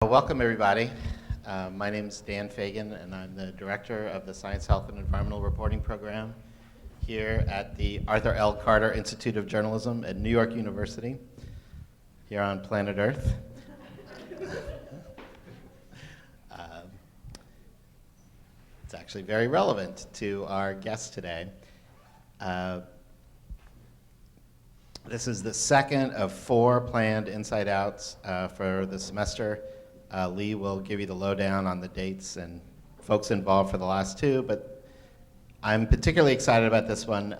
Welcome, everybody. My name is Dan Fagin, and I'm the director of the Science, Health, and Environmental Reporting Program here at the Arthur L. Carter Institute of Journalism at New York University, here on planet Earth. It's actually very relevant to our guest today. This is the second of 4 planned Inside Outs for the semester. Lee will give you the lowdown on the dates and folks involved for the last 2, but I'm particularly excited about this one.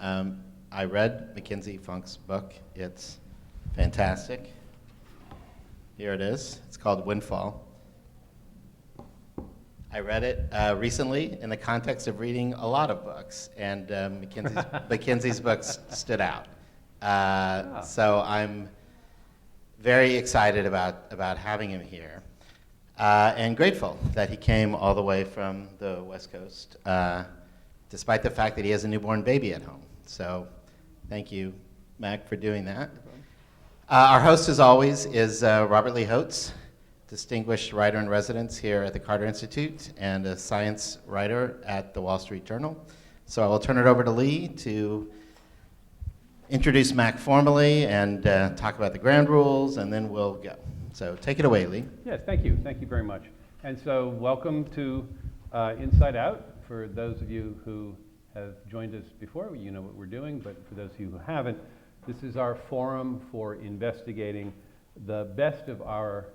I read McKenzie Funk's book. It's fantastic. Here it is. It's called Windfall. I read it recently in the context of reading a lot of books, and McKenzie's books stood out. So I'm very excited about having him here. And grateful that he came all the way from the West Coast, despite the fact that he has a newborn baby at home. So thank you, Mac, for doing that. Our host, as always, is Robert Lee Hotz, distinguished writer-in-residence here at the Carter Institute and a science writer at the Wall Street Journal. So I will turn it over to Lee to introduce Mac formally and talk about the ground rules, and then we'll go. So take it away, Lee. Yes, thank you. Thank you very much. And so welcome to Inside Out. For those of you who have joined us before, you know what we're doing, but for those of you who haven't, this is our forum for investigating the best of our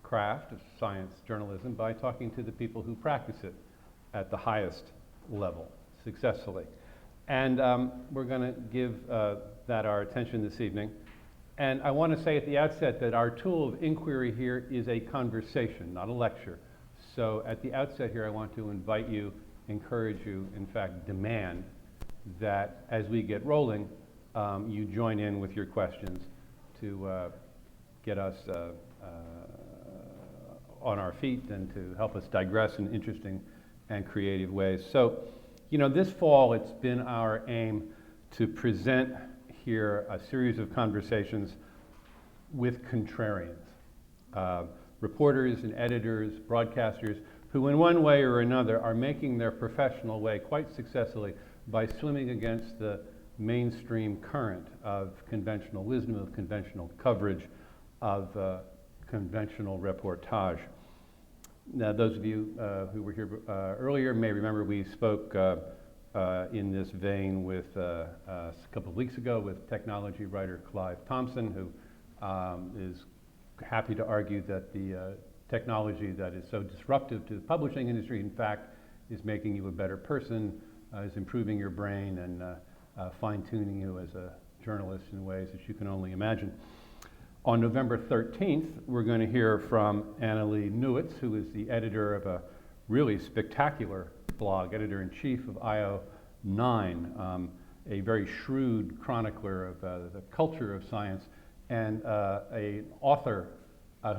craft of science journalism by talking to the people who practice it at the highest level successfully. And we're going to give that our attention this evening. And I want to say at the outset that our tool of inquiry here is a conversation, not a lecture. So at the outset here, I want to invite you, encourage you, in fact, demand that as we get rolling, you join in with your questions to get us on our feet and to help us digress in interesting and creative ways. So, you know, this fall, it's been our aim to present here a series of conversations with contrarians, reporters and editors, broadcasters, who in one way or another are making their professional way quite successfully by swimming against the mainstream current of conventional wisdom, of conventional coverage, of conventional reportage. Now, those of you who were here earlier may remember we spoke in this vein with a couple of weeks ago with technology writer Clive Thompson, who is happy to argue that the technology that is so disruptive to the publishing industry, in fact, is making you a better person, is improving your brain and fine-tuning you as a journalist in ways that you can only imagine. On November 13th, we're going to hear from Annalee Newitz, who is the editor of a really spectacular blog, editor-in-chief of IO9, a very shrewd chronicler of the culture of science, and an author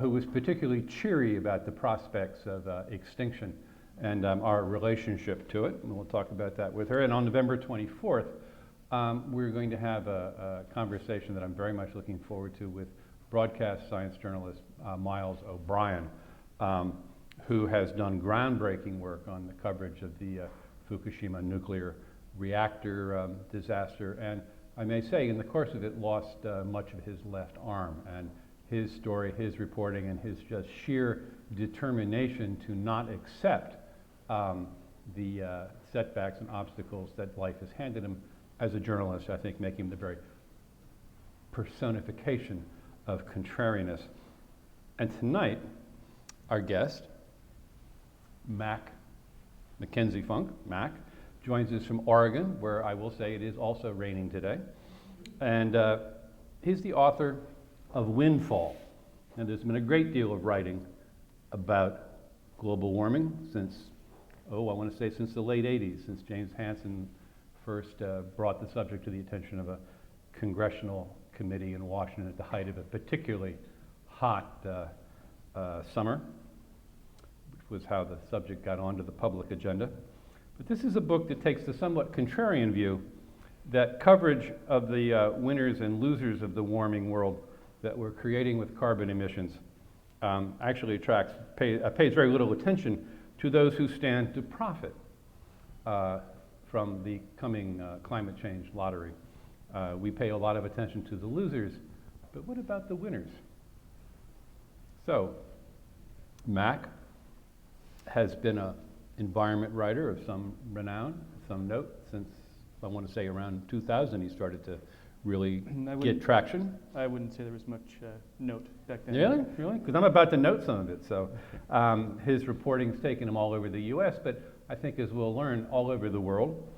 who was particularly cheery about the prospects of extinction and our relationship to it. And we'll talk about that with her. And on November 24th, we're going to have a conversation that I'm very much looking forward to with broadcast science journalist Miles O'Brien, who has done groundbreaking work on the coverage of the Fukushima nuclear reactor disaster, and I may say in the course of it lost much of his left arm. And his story, his reporting, and his just sheer determination to not accept the setbacks and obstacles that life has handed him as a journalist, I think make him the very personification of contrariness. And tonight, our guest, McKenzie Funk, Mac, joins us from Oregon, where I will say it is also raining today. And he's the author of Windfall. And there's been a great deal of writing about global warming since, I want to say since the late 80s, since James Hansen first brought the subject to the attention of a congressional committee in Washington at the height of a particularly hot summer, which was how the subject got onto the public agenda. But this is a book that takes the somewhat contrarian view that coverage of the winners and losers of the warming world that we're creating with carbon emissions actually pays very little attention to those who stand to profit from the coming climate change lottery. We pay a lot of attention to the losers, but what about the winners? So, Mac has been an environment writer of some renown, some note, since I want to say around 2000 he started to really get traction. I wouldn't say there was much note back then. Really? Because I'm about to note some of it. So his reporting's taken him all over the U.S., but I think as we'll learn, all over the world,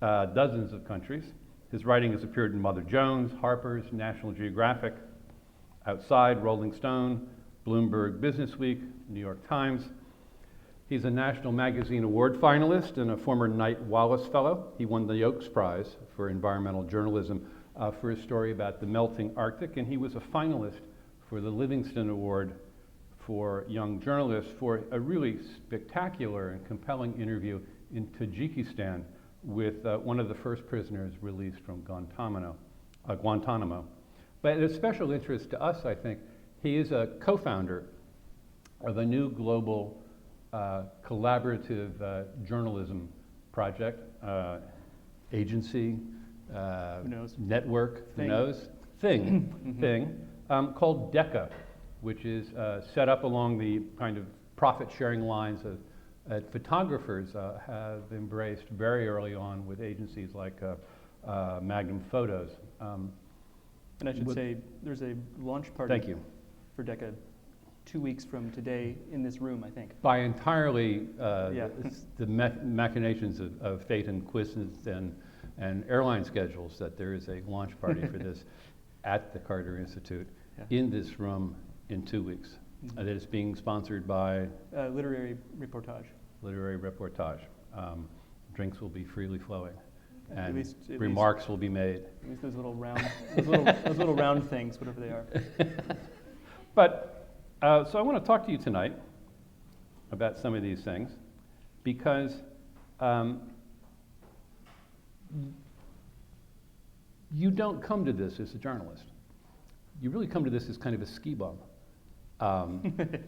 dozens of countries. His writing has appeared in Mother Jones, Harper's, National Geographic, Outside, Rolling Stone, Bloomberg Businessweek, New York Times. He's a National Magazine Award finalist and a former Knight Wallace Fellow. He won the Oakes Prize for environmental journalism for his story about the melting Arctic, and he was a finalist for the Livingston Award for Young Journalists for a really spectacular and compelling interview in Tajikistan with one of the first prisoners released from Guantanamo. But of special interest to us, I think, he is a co-founder of a new global collaborative journalism project, agency, Who knows? network, Thing. who knows, thing, called Deca, which is set up along the kind of profit-sharing lines that photographers have embraced very early on with agencies like Magnum Photos. And I should say, there's a launch party Thank you. for Deca 2 weeks from today in this room, I think. By entirely Yeah. the machinations of fate and quizzes and airline schedules that there is a launch party for this at the Carter Institute in this room in 2 weeks. That is being sponsored by Literary reportage. Literary Reportage. Drinks will be freely flowing, At and least- remarks will be made. At least those little round, those little round things, whatever they are. But, so I want to talk to you tonight about some of these things, because you don't come to this as a journalist. You really come to this as kind of a ski bum.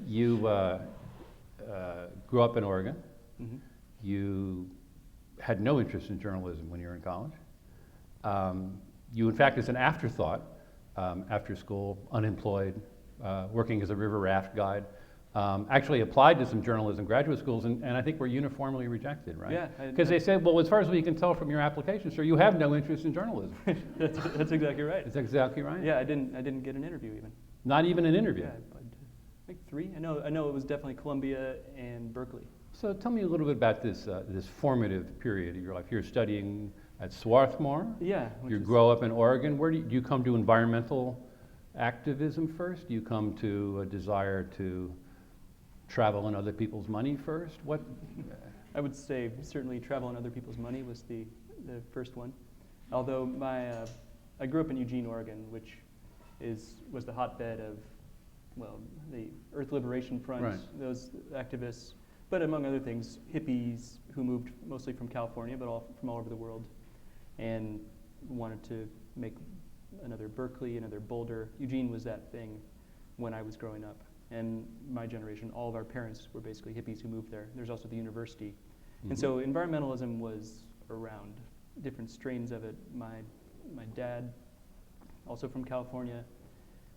You grew up in Oregon. Mm-hmm. You had no interest in journalism when you were in college. You, in fact, as an afterthought, after school, unemployed, working as a river raft guide, actually applied to some journalism graduate schools, and I think were uniformly rejected, right? Yeah. Because they said, well, as far as we can tell from your application, sir, you have no interest in journalism. That's exactly right. That's exactly right. Yeah, I didn't get an interview even. Not even an interview. Yeah, I think 3. I know it was definitely Columbia and Berkeley. So tell me a little bit about this this formative period of your life. You're studying at Swarthmore. Yeah. You grow up in Oregon. Where do you come to environmental activism first? Do you come to a desire to travel on other people's money first? What? I would say certainly travel on other people's money was the first one. Although I grew up in Eugene, Oregon, which was the hotbed of, well, the Earth Liberation Front, Right. those activists, but among other things, hippies who moved mostly from California, but from all over the world, and wanted to make another Berkeley, another Boulder. Eugene was that thing when I was growing up. And my generation, all of our parents were basically hippies who moved there. There's also the university. And so environmentalism was around, different strains of it. My dad, also from California,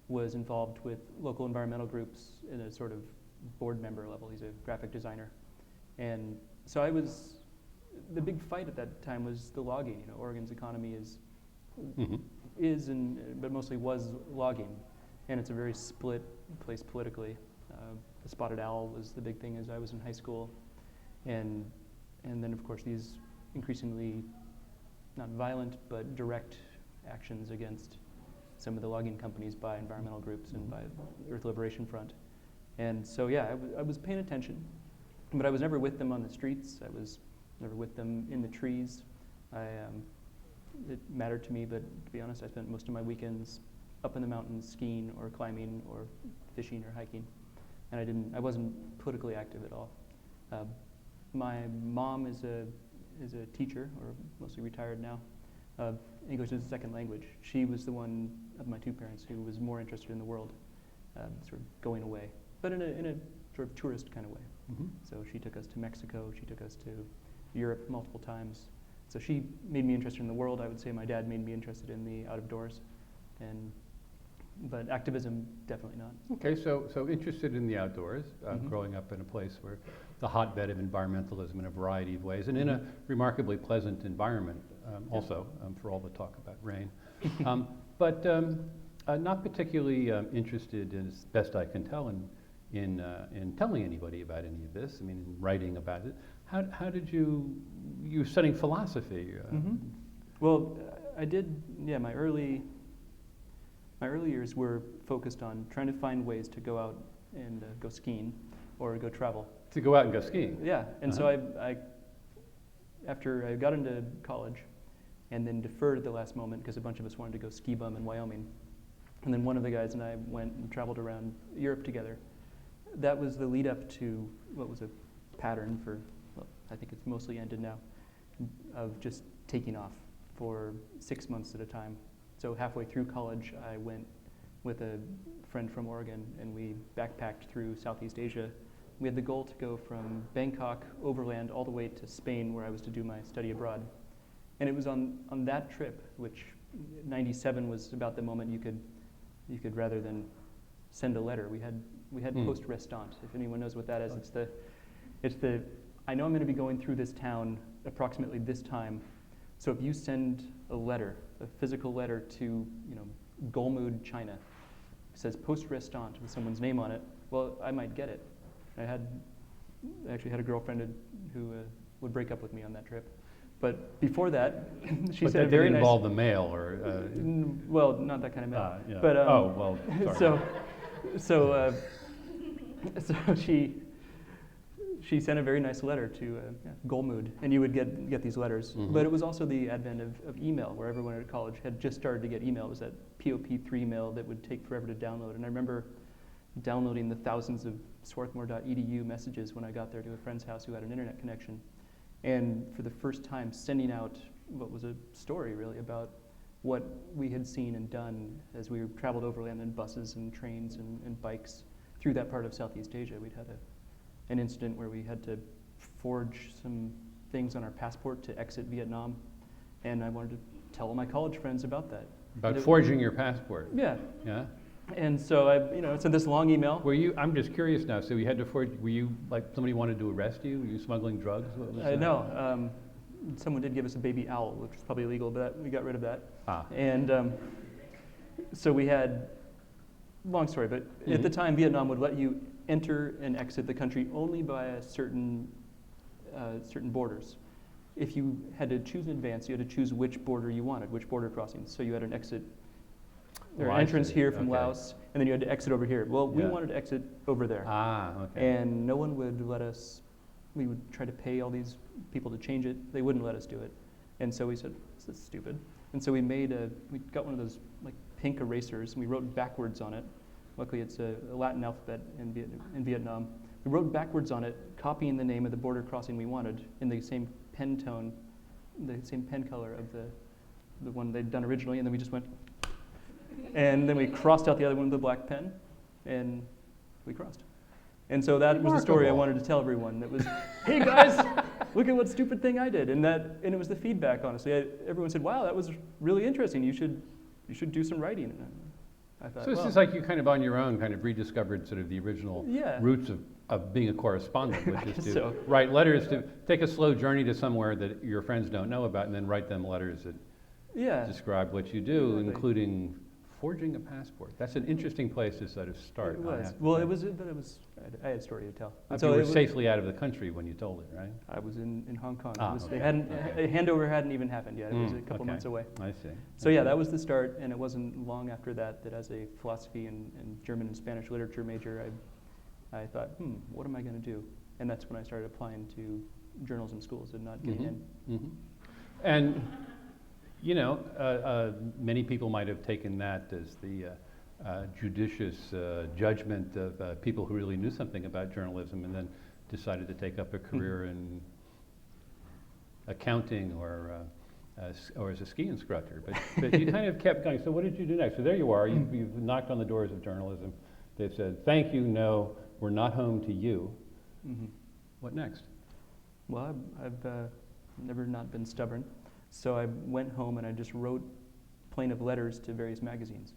was involved with local environmental groups in a sort of board member level. He's a graphic designer. And so the big fight at that time was the logging. You know, Oregon's economy but mostly was logging. And it's a very split place politically. The spotted owl was the big thing as I was in high school. And then, of course, these increasingly not violent but direct actions against some of the logging companies by environmental groups and by the Earth Liberation Front. And so, yeah, I was paying attention, but I was never with them on the streets. I was never with them in the trees. It mattered to me, but to be honest, I spent most of my weekends up in the mountains skiing or climbing or fishing or hiking, and I wasn't politically active at all. My mom is a teacher, or mostly retired now, of English as a second language. She was the one of my two parents who was more interested in the world, sort of going away. but in a sort of tourist kind of way. Mhm. So she took us to Mexico, she took us to Europe multiple times. So she made me interested in the world. I would say my dad made me interested in the out of doors, but activism, definitely not. Okay, so interested in the outdoors, Mhm. growing up in a place where the hotbed of environmentalism in a variety of ways, and in a remarkably pleasant environment also, for all the talk about rain. But not particularly interested, as best I can tell, in telling anybody about any of this. I mean, in writing about it. How did you were studying philosophy? Well, I did, yeah, my early years were focused on trying to find ways to go out and go skiing or go travel. To go out and go skiing? Yeah, and so I, after I got into college and then deferred at the last moment because a bunch of us wanted to go ski bum in Wyoming. And then one of the guys and I went and traveled around Europe together. That was the lead up to what was a pattern for, well, I think it's mostly ended now, of just taking off for 6 months at a time. So halfway through college, I went with a friend from Oregon, and we backpacked through Southeast Asia. We had the goal to go from Bangkok overland all the way to Spain, where I was to do my study abroad. And it was on that trip, which 97 was about the moment you could rather than send a letter. We had poste restante. If anyone knows what that is, it's the I know I'm going to be going through this town approximately this time. So if you send a letter, a physical letter to, Golmud, China, says poste restante with someone's name on it, well, I might get it. I actually had a girlfriend who would break up with me on that trip. But before that, she said that didn't involve the mail, or well, not that kind of mail. Yeah. But oh well, sorry. so she sent a very nice letter to Golmud, and you would get these letters. Mm-hmm. But it was also the advent of email, where everyone at college had just started to get email. It was that POP3 mail that would take forever to download. And I remember downloading the thousands of swarthmore.edu messages when I got there to a friend's house who had an internet connection. And for the first time, sending out what was a story, really, about what we had seen and done as we traveled overland in buses and trains and bikes through that part of Southeast Asia. We'd had an incident where we had to forge some things on our passport to exit Vietnam, and I wanted to tell all my college friends about that. About forging your passport? Yeah. Yeah? And so I sent this long email. I'm just curious now, so you had to forge, were you, like, somebody wanted to arrest you? Were you smuggling drugs? What was that? No. Someone did give us a baby owl, which was probably illegal, but we got rid of that. Ah. And so we had, long story, but at the time, Vietnam would let you enter and exit the country only by certain borders. If you had to choose in advance, you had to choose which border you wanted, which border crossings. So you had an exit, or an entrance here from Laos, and then you had to exit over here. Well, we wanted to exit over there. Ah, okay. And no one would let us. We would try to pay all these people to change it. They wouldn't let us do it. And so we said, this is stupid. And so we got one of those like pink erasers, and we wrote backwards on it. Luckily, it's a Latin alphabet in Vietnam. We wrote backwards on it, copying the name of the border crossing we wanted in the same pen tone, the same pen color of the one they'd done originally, and then we just went, and then we crossed out the other one with a black pen, and we crossed. And so that was the story I wanted to tell everyone. That was, hey guys, look at what stupid thing I did, and it was the feedback. Honestly, everyone said, wow, that was really interesting. You should do some writing. And I thought, so it's just like you kind of on your own kind of rediscovered sort of the original roots of being a correspondent, which is to write letters, to take a slow journey to somewhere that your friends don't know about, and then write them letters that describe what you do, including forging a passport. That's an interesting place to sort of start. It was. Well, it was. I had a story to tell. And so you were safely out of the country when you told it, right? I was in Hong Kong. Okay. A handover hadn't even happened yet. It was a couple months away. I see. So yeah, that was the start, and it wasn't long after that as a philosophy and German and Spanish literature major, I thought, what am I going to do? And that's when I started applying to journalism schools and not getting in. And many people might have taken that as the judicious judgment of people who really knew something about journalism and then decided to take up a career in accounting or as a ski instructor. But you kind of kept going. So what did you do next? So there you are. You've knocked on the doors of journalism. They've said, thank you, no, We're not home to you. Mhm. What next? Well, I've never not been stubborn, so I went home and I just wrote plain of letters to various magazines.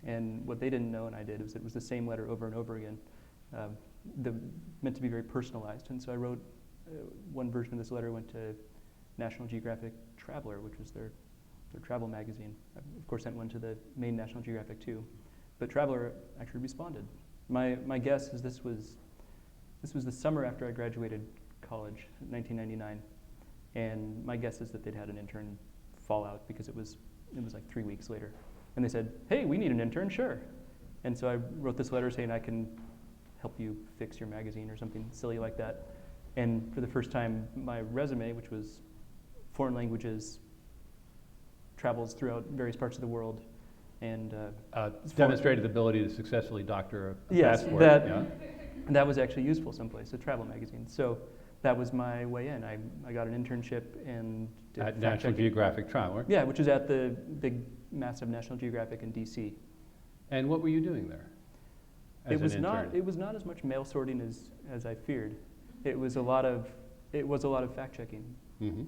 And what they didn't know and I did was it was the same letter over and over again, meant to be very personalized. And so I wrote one version of this letter went to National Geographic Traveler, which was their travel magazine. I, of course, sent one to the main National Geographic too, but Traveler actually responded. My guess is this was the summer after I graduated college, 1999, and my guess is that they'd had an intern fall out because it was like 3 weeks later, and they said, "Hey, we need an intern, sure." And so I wrote this letter saying I can help you fix your magazine or something silly like that. And for the first time, my resume, which was foreign languages, travels throughout various parts of the world, and Demonstrated the ability to successfully doctor a yes, passport. that was actually useful someplace, a travel magazine. So that was my way in. I got an internship and did At fact National checking. Geographic Traveler. Yeah, which is at the big, massive National Geographic in DC. And what were you doing there? As It was an not. intern? It was not as much mail sorting as I feared. It was a lot of fact checking, Mm-hmm.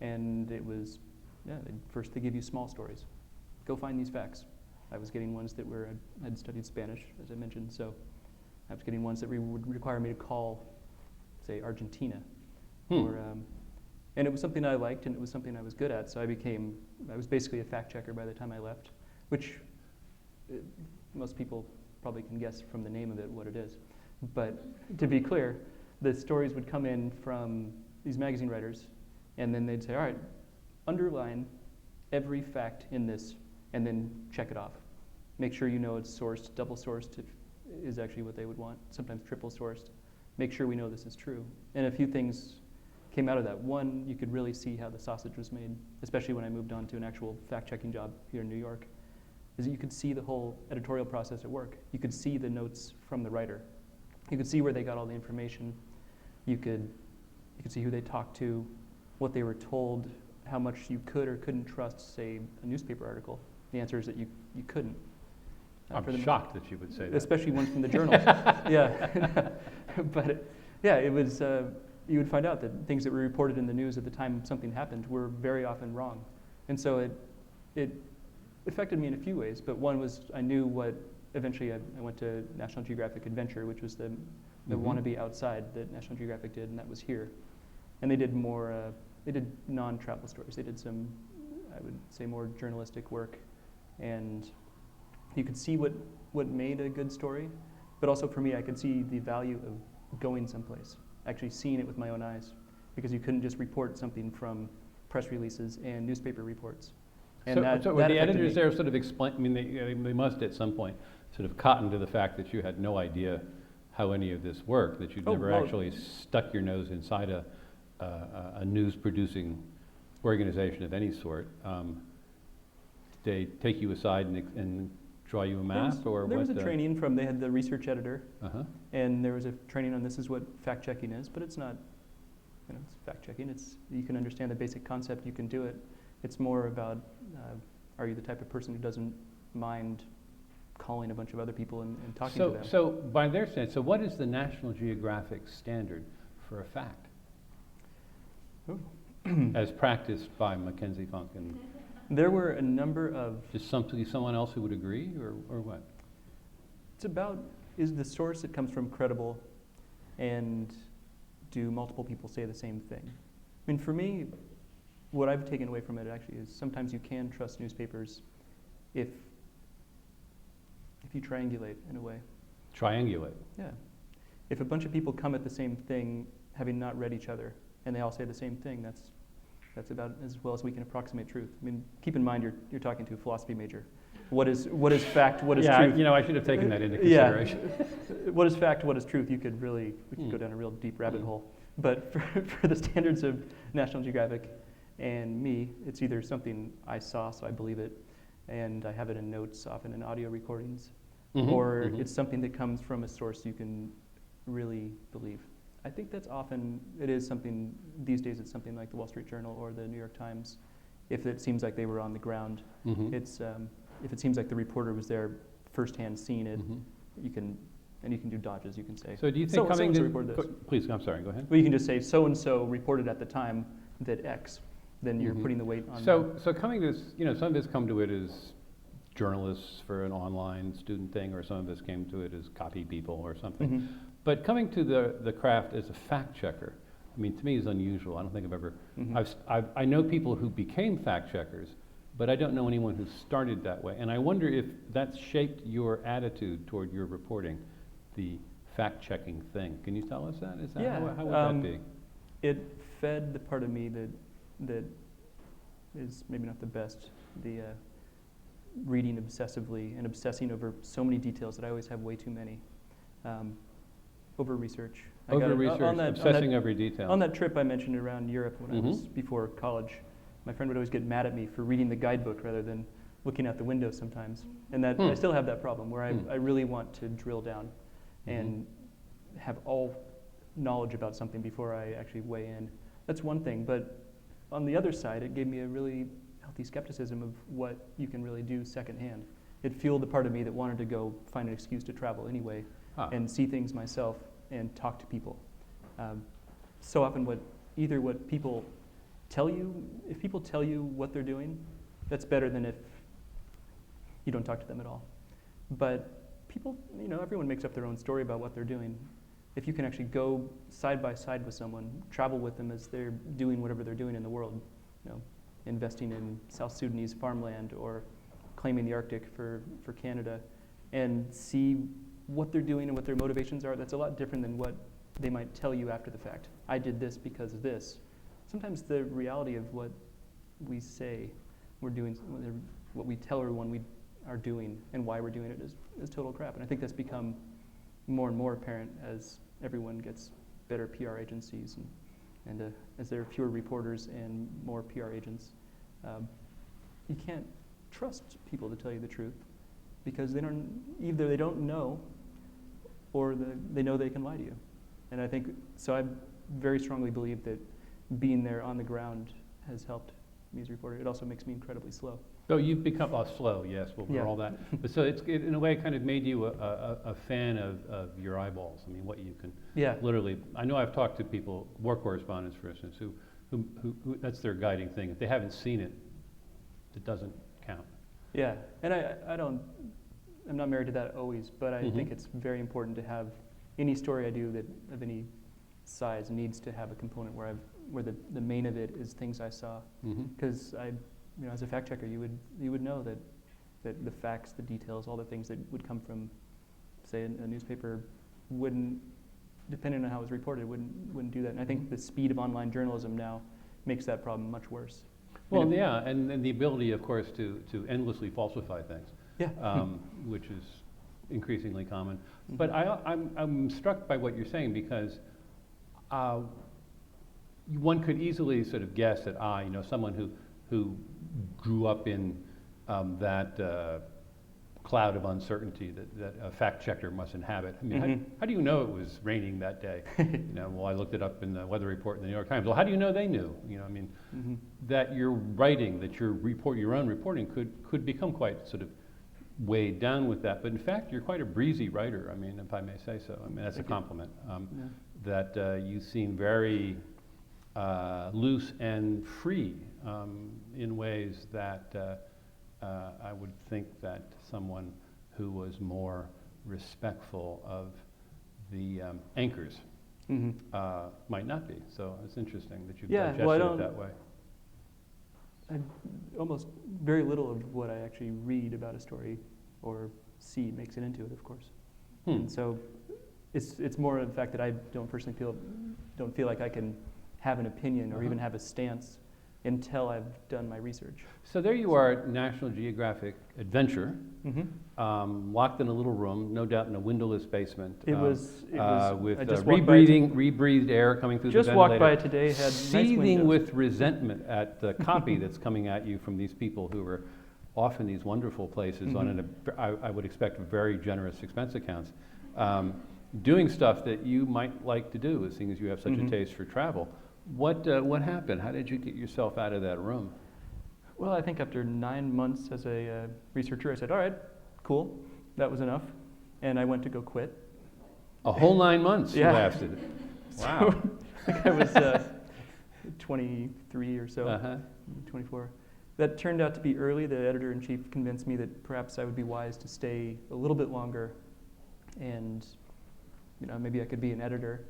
and it was first they give you small stories. Go find these facts. I was getting ones that were I'd studied Spanish, as I mentioned, so I was getting ones that would require me to call, say, Argentina, or and it was something I liked and it was something I was good at. So I was basically a fact checker by the time I left, which most people probably can guess from the name of it what it is. But to be clear, the stories would come in from these magazine writers, and then they'd say, all right, underline every fact in this, and then check it off. Make sure you know it's sourced, double sourced is actually what they would want, sometimes triple sourced. Make sure we know this is true. And a few things came out of that. One, you could really see how the sausage was made, especially when I moved on to an actual fact-checking job here in New York, is that you could see the whole editorial process at work. You could see the notes from the writer. You could see where they got all the information. You could see who they talked to, what they were told, how much you could or couldn't trust, say, a newspaper article. The answer is that you couldn't. I'm shocked that you would say that. Especially ones from the journals. Yeah. But yeah, it was, you would find out that things that were reported in the news at the time something happened were very often wrong. And so it affected me in a few ways, but one was I knew what, eventually I went to National Geographic Adventure, which was the wannabe outside that National Geographic did, and that was here. And they did more, they did non-travel stories. They did some, I would say, more journalistic work. And you could see what made a good story, but also for me, I could see the value of going someplace, actually seeing it with my own eyes, because you couldn't just report something from press releases and newspaper reports. And so were the editors there sort of explain, I mean, they must at some point sort of cotton to the fact that you had no idea how any of this worked, that you'd never actually stuck your nose inside a news-producing organization of any sort. Did they take you aside and draw you a map, or there what? was a training from, they had the research editor, Uh-huh. and there was a training on this is what fact-checking is, but it's not, it's fact-checking. You can understand the basic concept, you can do it. It's more about, are you the type of person who doesn't mind calling a bunch of other people and talking to them? So by their standards, so what is the National Geographic standard for a fact? As practiced by McKenzie Funk, and There were a number of, just someone else who would agree, or what? it's about, is the source it comes from credible, and do multiple people say the same thing? I mean, for me, what I've taken away from it actually is sometimes you can trust newspapers if you triangulate in a way. Triangulate. Yeah. If a bunch of people come at the same thing having not read each other, and they all say the same thing, that's about as well as we can approximate truth. I mean, keep in mind you're talking to a philosophy major. What is fact? What is truth? Yeah, I should have taken that into consideration. What is fact? What is truth? We could go down a real deep rabbit hole. But for the standards of National Geographic and me, it's either something I saw, so I believe it, and I have it in notes, often in audio recordings, or it's something that comes from a source you can really believe. I think that's often, it is something, these days it's something like the Wall Street Journal or the New York Times. If it seems like they were on the ground, it's, if it seems like the reporter was there firsthand seeing it, you can and you can do dodges. You can say, So do you think coming so-and-so to, reported this. please, I'm sorry, go ahead. Well, you can just say, so-and-so reported at the time that X. Then you're putting the weight on So coming to this, some of us come to it as journalists for an online student thing, or some of us came to it as copy people or something. But coming to the craft as a fact checker, I mean, to me is unusual. I don't think I've ever, I know people who became fact checkers, but I don't know anyone who started that way. And I wonder if that's shaped your attitude toward your reporting, the fact checking thing. Can you tell us that? Is that how would that be? It fed the part of me that is maybe not the best, the reading obsessively and obsessing over so many details that I always have way too many. Over research. Over research, obsessing every detail. On that trip I mentioned around Europe when I was before college, my friend would always get mad at me for reading the guidebook rather than looking out the window sometimes. And that I still have that problem where I really want to drill down and have all knowledge about something before I actually weigh in. That's one thing, but on the other side, it gave me a really healthy skepticism of what you can really do secondhand. It fueled the part of me that wanted to go find an excuse to travel anyway and see things myself and talk to people. So often what people tell you, if people tell you what they're doing, that's better than if you don't talk to them at all. But people, everyone makes up their own story about what they're doing. If you can actually go side by side with someone, travel with them as they're doing whatever they're doing in the world, investing in South Sudanese farmland or claiming the Arctic for Canada, and see what they're doing and what their motivations are, that's a lot different than what they might tell you after the fact. I did this because of this. Sometimes the reality of what we say we're doing, what we tell everyone we are doing and why we're doing it is total crap. And I think that's become more and more apparent as everyone gets better PR agencies and as there are fewer reporters and more PR agents. You can't trust people to tell you the truth because either they don't know or they know they can lie to you. And I think, so I very strongly believe that being there on the ground has helped me as a reporter. It also makes me incredibly slow. So you've become slow, yes, for all that. But so it in a way kind of made you a fan of your eyeballs. I mean, what you can literally. I know I've talked to people, war correspondents, for instance, who that's their guiding thing. If they haven't seen it, it doesn't count. Yeah, and I'm not married to that always, but I think it's very important to have any story I do that of any size needs to have a component where the main of it is things I saw. Because as a fact checker, you would know that the facts, the details, all the things that would come from, say, a newspaper wouldn't, depending on how it was reported, wouldn't do that. And I think the speed of online journalism now makes that problem much worse. Well, and the ability, of course, to endlessly falsify things. Which is increasingly common. But I'm struck by what you're saying because one could easily sort of guess that someone who grew up in that cloud of uncertainty that a fact checker must inhabit. I mean, how do you know it was raining that day? Well, I looked it up in the weather report in the New York Times. Well, how do you know they knew? That your writing, that your own reporting could become quite sort of weighed down with that. But in fact, you're quite a breezy writer. I mean, if I may say so. I mean, that's a compliment. That you seem very loose and free in ways that I would think that someone who was more respectful of the anchors might not be. So it's interesting that you've digested it that way. Almost very little of what I actually read about a story or see makes it into it, of course. And so it's more of the fact that I don't feel like I can have an opinion or even have a stance until I've done my research. So there you are, National Geographic adventure, locked in a little room, no doubt in a windowless basement. It was with rebreathed air coming through the ventilator. Just walked by today, had seething nice with resentment at the copy that's coming at you from these people who are often these wonderful places on I would expect very generous expense accounts, doing stuff that you might like to do, seeing as you have such a taste for travel. What happened? How did you get yourself out of that room? Well, I think after 9 months as a researcher, I said, all right, cool, that was enough. And I went to go quit. A whole 9 months Yeah. lasted. Wow. So, I think I was 23 or so, Uh-huh. 24. That turned out to be early. The editor-in-chief convinced me that perhaps I would be wise to stay a little bit longer, and maybe I could be an editor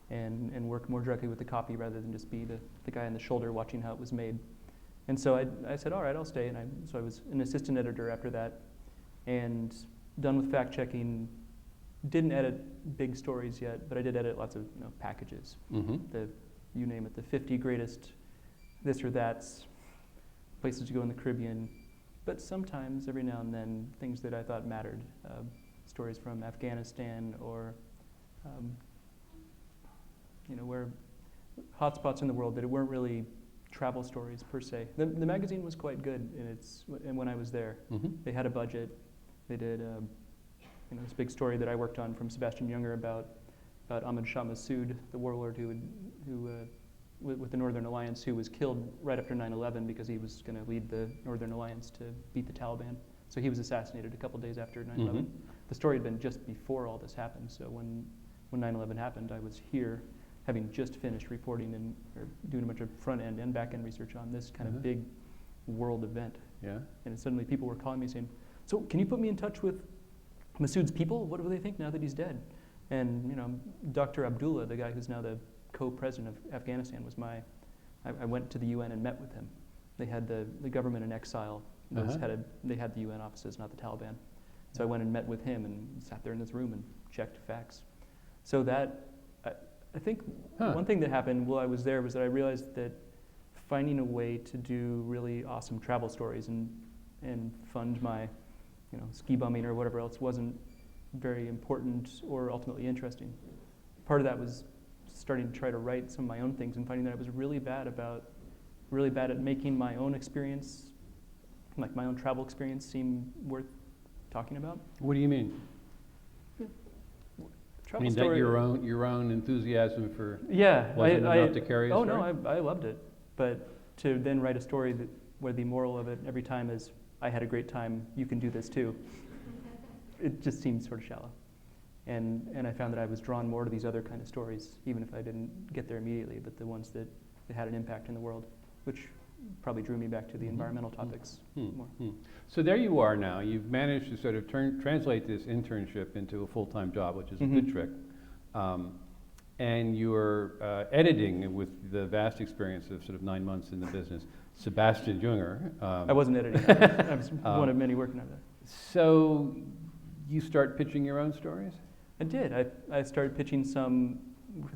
and work more directly with the copy rather than just be the guy on the shoulder watching how it was made. And so I said, all right, I'll stay. And so I was an assistant editor after that, and done with fact-checking. Didn't edit big stories yet, but I did edit lots of packages. Mm-hmm. You name it, the 50 greatest this or that's, places to go in the Caribbean. But sometimes, every now and then, things that I thought mattered. Stories from Afghanistan or where hotspots in the world that weren't really travel stories per se. The magazine was quite good and when I was there. Mm-hmm. They had a budget. They did this big story that I worked on from Sebastian Junger about Ahmad Shah Massoud, the warlord who with the Northern Alliance, who was killed right after 9/11 because he was going to lead the Northern Alliance to beat the Taliban. So he was assassinated a couple days after 9/11. Mm-hmm. The story had been just before all this happened. So when 9/11 happened, I was here, having just finished reporting or doing a bunch of front-end and back-end research on this kind of big world event. Yeah. And suddenly people were calling me saying, so can you put me in touch with Massoud's people? What do they think now that he's dead? And Dr. Abdullah, the guy who's now the co-president of Afghanistan, was I went to the UN and met with him. They had the government in exile. They had the UN offices, not the Taliban. So I went and met with him and sat there in this room and checked facts. So that, I think one thing that happened while I was there was that I realized that finding a way to do really awesome travel stories and fund my ski bumming or whatever else wasn't very important or ultimately interesting. Part of that was starting to try to write some of my own things and finding that I was really bad at making my own experience, like my own travel experience, seem worth talking about. What do you mean? Travel That story. your own enthusiasm for Yeah, wasn't enough to carry a Oh story? no, I loved it, but to then write a story where the moral of it every time is, I had a great time, you can do this too. It just seemed sort of shallow. And I found that I was drawn more to these other kind of stories, even if I didn't get there immediately, but the ones that had an impact in the world, which probably drew me back to the environmental topics more. So there you are now. You've managed to sort of translate this internship into a full-time job, which is a good trick. And you're editing with the vast experience of sort of 9 months in the business. Sebastian Junger. I wasn't editing. I was one of many working on that. So you start pitching your own stories? I did. I started pitching some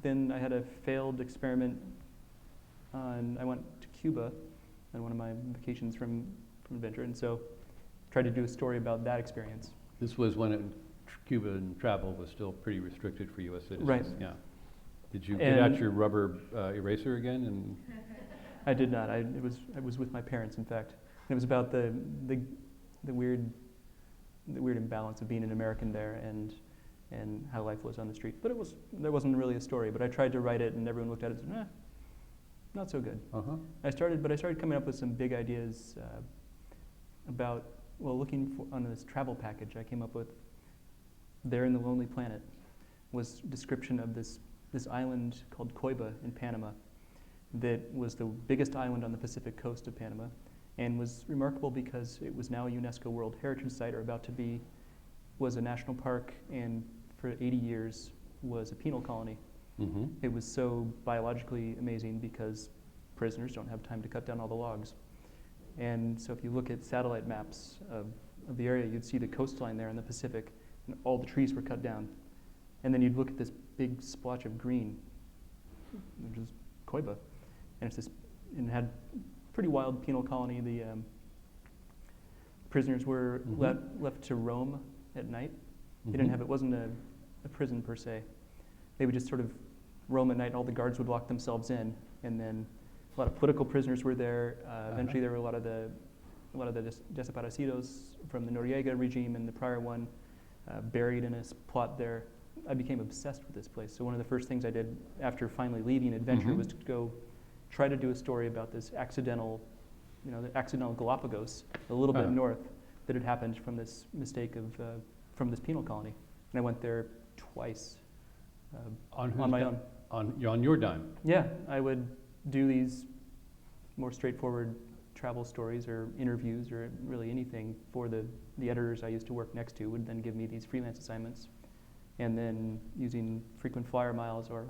I had a failed experiment I went to Cuba on one of my vacations from adventure, and so tried to do a story about that experience. This was when Cuban travel was still pretty restricted for U.S. citizens. Right. Yeah. Did you get out your rubber eraser again? And I did not. I was with my parents, in fact. And it was about the weird imbalance of being an American there and how life was on the street. But there wasn't really a story. But I tried to write it, and everyone looked at it and said, not so good. I started coming up with some big ideas about looking on this travel package I came up with. There in the Lonely Planet was a description of this island called Coiba in Panama that was the biggest island on the Pacific coast of Panama and was remarkable because it was now a UNESCO World Heritage Site, or about to be, was a national park, and for 80 years was a penal colony. It was so biologically amazing because prisoners don't have time to cut down all the logs. And so if you look at satellite maps of the area, you'd see the coastline there in the Pacific, and all the trees were cut down. And then you'd look at this big splotch of green, which is Coiba. And it had a pretty wild penal colony. The prisoners were left to roam at night. They didn't have, it wasn't a prison per se. They would just sort of roam at night, and all the guards would lock themselves in. And then a lot of political prisoners were there. Eventually there were a lot of the desaparecidos from the Noriega regime and the prior one buried in a plot there. I became obsessed with this place. So one of the first things I did after finally leaving adventure was to go try to do a story about this accidental Galapagos, a little bit north, that had happened from this mistake from this penal colony. And I went there twice On whose on my di- own. On your dime. Yeah, I would do these more straightforward travel stories or interviews or really anything for the editors I used to work next to would then give me these freelance assignments. And then using frequent flyer miles or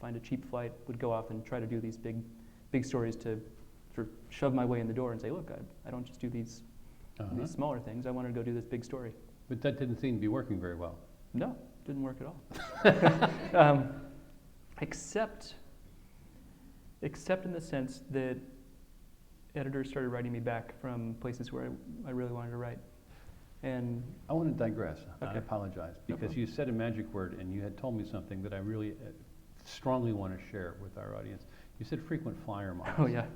find a cheap flight would go off and try to do these big stories to sort of shove my way in the door and say, look, I don't just do these smaller things. I want to go do this big story. But that didn't seem to be working very well. No, didn't work at all. Except in the sense that editors started writing me back from places where I really wanted to write. And I want to digress. I Okay. apologize No because problem. you said a magic word and you had told me something that I really strongly want to share with our audience. You said frequent flyer miles. oh yeah,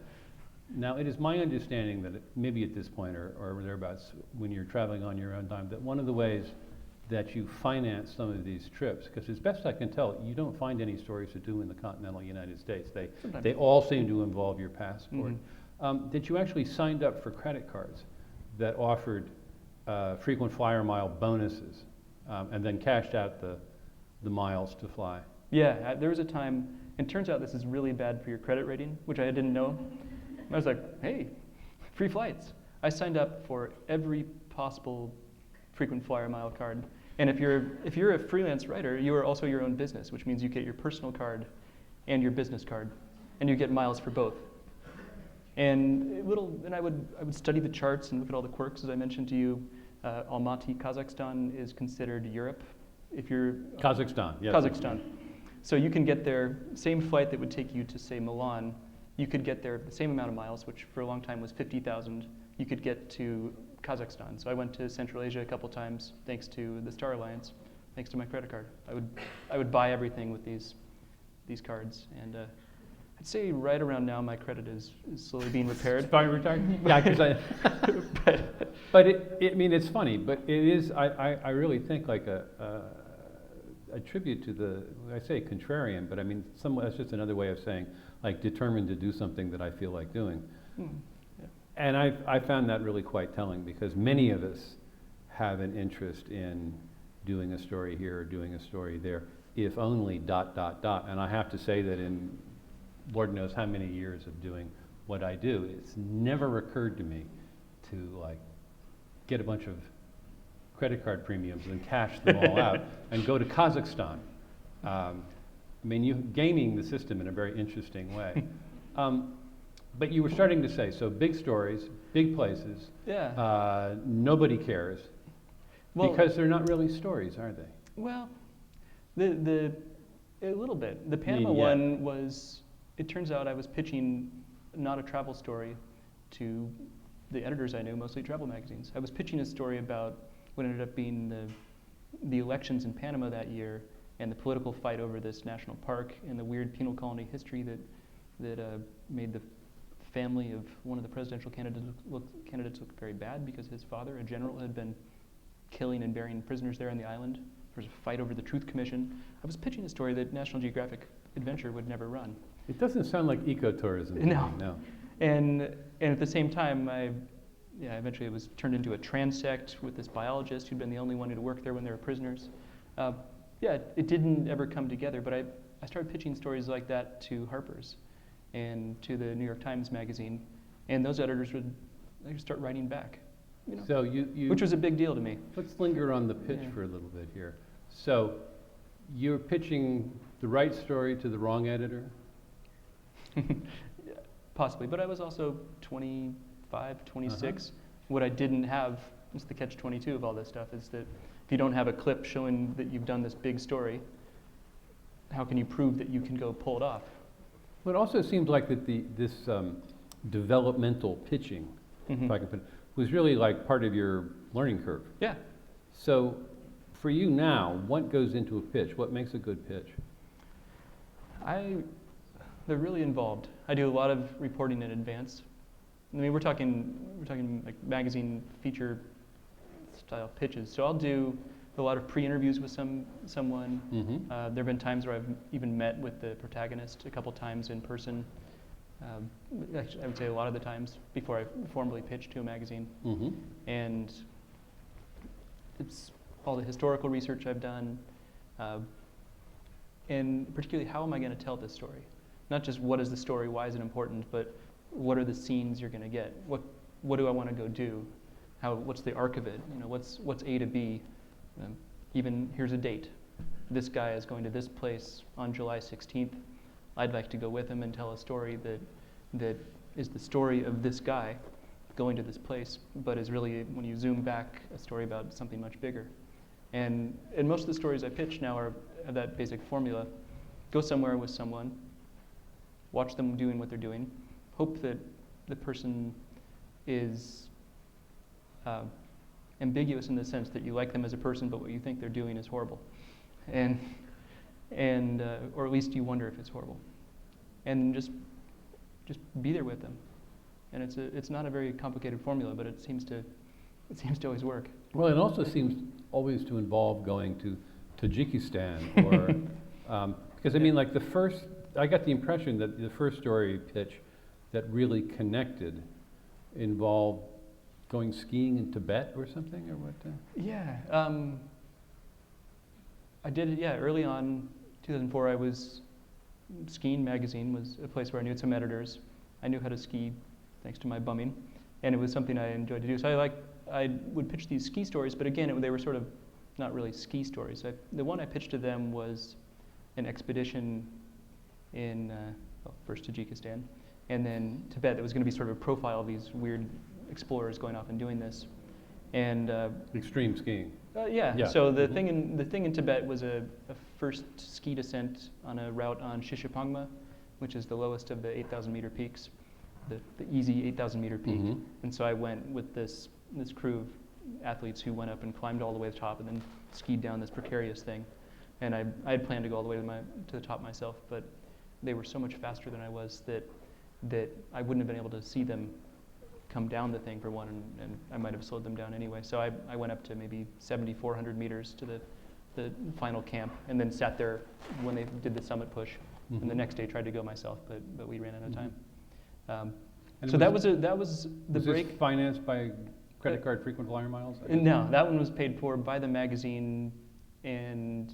Now, it is my understanding that maybe at this point or thereabouts, when you're traveling on your own time, that one of the ways that you finance some of these trips, because as best I can tell, you don't find any stories to do in the continental United States. Sometimes. They all seem to involve your passport. Mhm. That you actually signed up for credit cards that offered frequent flyer mile bonuses and then cashed out the miles to fly. Yeah, there was a time, and it turns out this is really bad for your credit rating, which I didn't know. I was like, hey, free flights. I signed up for every possible frequent flyer mile card. And if you're a freelance writer, you are also your own business, which means you get your personal card and your business card, and you get miles for both. And I would study the charts and look at all the quirks, as I mentioned to you. Almaty, Kazakhstan is considered Europe. If you're Kazakhstan, yes. Kazakhstan. So you can get there, same flight that would take you to, say, Milan, you could get there the same amount of miles, which for a long time was 50,000. You could get to Kazakhstan. So I went to Central Asia a couple times, thanks to the Star Alliance, thanks to my credit card. I would buy everything with these cards, and I'd say right around now my credit is slowly being repaired. By retired? Yeah, because but I mean, it's funny, but it is, I really think like a tribute to I say contrarian, but I mean, that's just another way of saying, like, determined to do something that I feel like doing. Yeah. And I found that really quite telling, because many of us have an interest in doing a story here or doing a story there, if only ... And I have to say that in Lord knows how many years of doing what I do, it's never occurred to me to like get a bunch of credit card premiums and cash them all out and go to Kazakhstan. I mean, you're gaming the system in a very interesting way. But you were starting to say, so big stories, big places, Yeah. nobody cares, because they're not really stories, are they? Well, a little bit. The Panama yeah. one was, it turns out I was pitching not a travel story to the editors I knew, mostly travel magazines. I was pitching a story about what ended up being the elections in Panama that year and the political fight over this national park and the weird penal colony history that made the family of one of the presidential candidates look very bad because his father, a general, had been killing and burying prisoners there on the island. There was a fight over the Truth Commission. I was pitching a story that National Geographic Adventure would never run. It doesn't sound like ecotourism to No. me, no. And at the same time, eventually it was turned into a transect with this biologist who'd been the only one who'd worked there when they were prisoners. It didn't ever come together, but I started pitching stories like that to Harper's and to the New York Times magazine, and those editors would start writing back. You know, So you which was a big deal to me. let's linger on the pitch Yeah. for a little bit here. So you're pitching the right story to the wrong editor? Possibly, but I was also 25, 26. What I didn't have, it's the catch-22 of all this stuff, is that if you don't have a clip showing that you've done this big story, how can you prove that you can go pull it off? Well, it also seems like that this developmental pitching, if I can put it, was really like part of your learning curve. Yeah. So for you now, what goes into a pitch? What makes a good pitch? They're really involved. I do a lot of reporting in advance. I mean, we're talking like magazine feature style pitches. So I'll do a lot of pre-interviews with someone. There have been times where I've even met with the protagonist a couple times in person. Actually, I would say a lot of the times before I formally pitch to a magazine. And it's all the historical research I've done. and particularly, how am I going to tell this story? Not just what is the story, why is it important, but what are the scenes you're going to get? What do I want to go do? What's the arc of it? You know, what's A to B? Even here's a date. This guy is going to this place on July 16th. I'd like to go with him and tell a story that is the story of this guy going to this place, but is really, when you zoom back, a story about something much bigger. And most of the stories I pitch now are that basic formula. Go somewhere with someone, watch them doing what they're doing, hope that the person is ambiguous in the sense that you like them as a person, but what you think they're doing is horrible. Or at least you wonder if it's horrible. And just be there with them. And it's not a very complicated formula, but it seems to always work. Well, it also seems always to involve going to Tajikistan or, because I mean, like I got the impression that the first story pitch that really connected involved going skiing in Tibet or something, or what? Yeah, I did it, early on, 2004, I was, Skiing Magazine was a place where I knew some editors. I knew how to ski thanks to my bumming, and it was something I enjoyed to do. So I would pitch these ski stories, but again, they were sort of not really ski stories. The one I pitched to them was an expedition in, first Tajikistan, and then Tibet. That was going to be sort of a profile of these weird explorers going off and doing this. And extreme skiing. Yeah. So the thing in Tibet was a first ski descent on a route on Shishapangma, which is the lowest of the 8,000 meter peaks, the easy 8,000 meter peak. Mm-hmm. And so I went with this crew of athletes who went up and climbed all the way to the top and then skied down this precarious thing. And I had planned to go all the way to the top myself, but they were so much faster than I was that I wouldn't have been able to see them come down the thing for one, and I might have slowed them down anyway. So I went up to maybe 7,400 meters to the final camp, and then sat there when they did the summit push. Mm-hmm. And the next day tried to go myself, but we ran out of time. So that was the break. This financed by credit card frequent flyer miles? No, that one was paid for by the magazine, and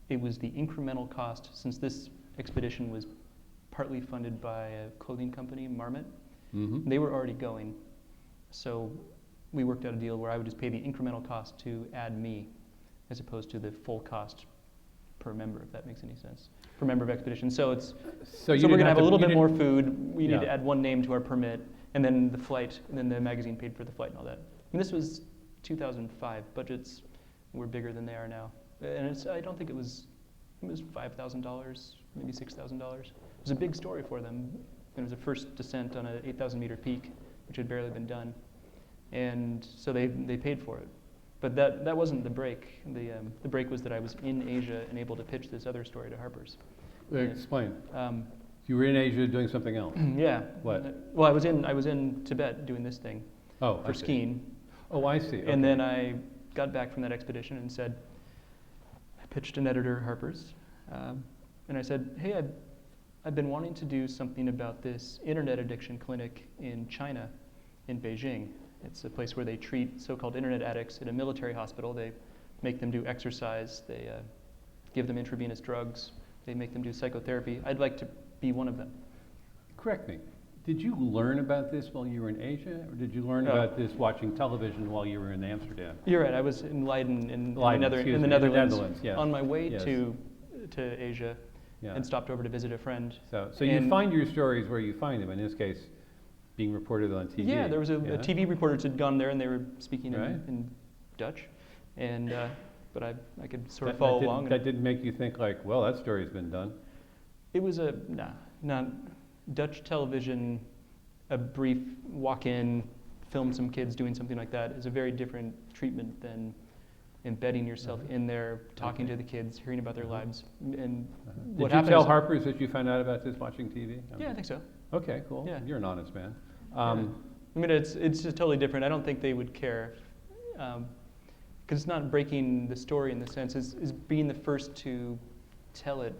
it was the incremental cost, since this expedition was partly funded by a clothing company, Marmot. Mm-hmm. They were already going, so we worked out a deal where I would just pay the incremental cost to add me, as opposed to the full cost per member, if that makes any sense, per member of expedition. So we're going to have a little bit more food. We need to add one name to our permit, and then the flight, and then the magazine paid for the flight and all that. And this was 2005. Budgets were bigger than they are now, and I don't think it was $5,000, maybe $6,000. It was a big story for them. It was a first descent on an 8,000 meter peak, which had barely been done. And so they paid for it. But that wasn't the break. The break was that I was in Asia and able to pitch this other story to Harper's. Explain. You were in Asia doing something else. Yeah. What? Well, I was in Tibet doing this thing for skiing. Oh, I see. Okay. And then I got back from that expedition and said, I pitched an editor at Harper's, and I said, hey, I've been wanting to do something about this internet addiction clinic in China, in Beijing. It's a place where they treat so-called internet addicts at a military hospital. They make them do exercise. They give them intravenous drugs. They make them do psychotherapy. I'd like to be one of them. Correct me. Did you learn about this while you were in Asia, or did you learn about this watching television while you were in Amsterdam? You're right. I was in Leiden in the Netherlands, yeah. on my way to Asia. Yeah. And stopped over to visit a friend. So you find your stories where you find them. In this case, being reported on TV. Yeah, there was a TV reporter had gone there, and they were speaking in Dutch, and but I could sort of follow along. That didn't make you think like, well, that story's been done. It was not Dutch television. A brief walk-in, film some kids doing something like that is a very different treatment than embedding yourself in there, talking to the kids, hearing about their lives, and what Did you tell Harper's that you found out about this watching TV? Yeah, I think so. Okay, cool. Yeah. You're an honest man. I mean, it's just totally different. I don't think they would care, because it's not breaking the story in the sense is being the first to tell it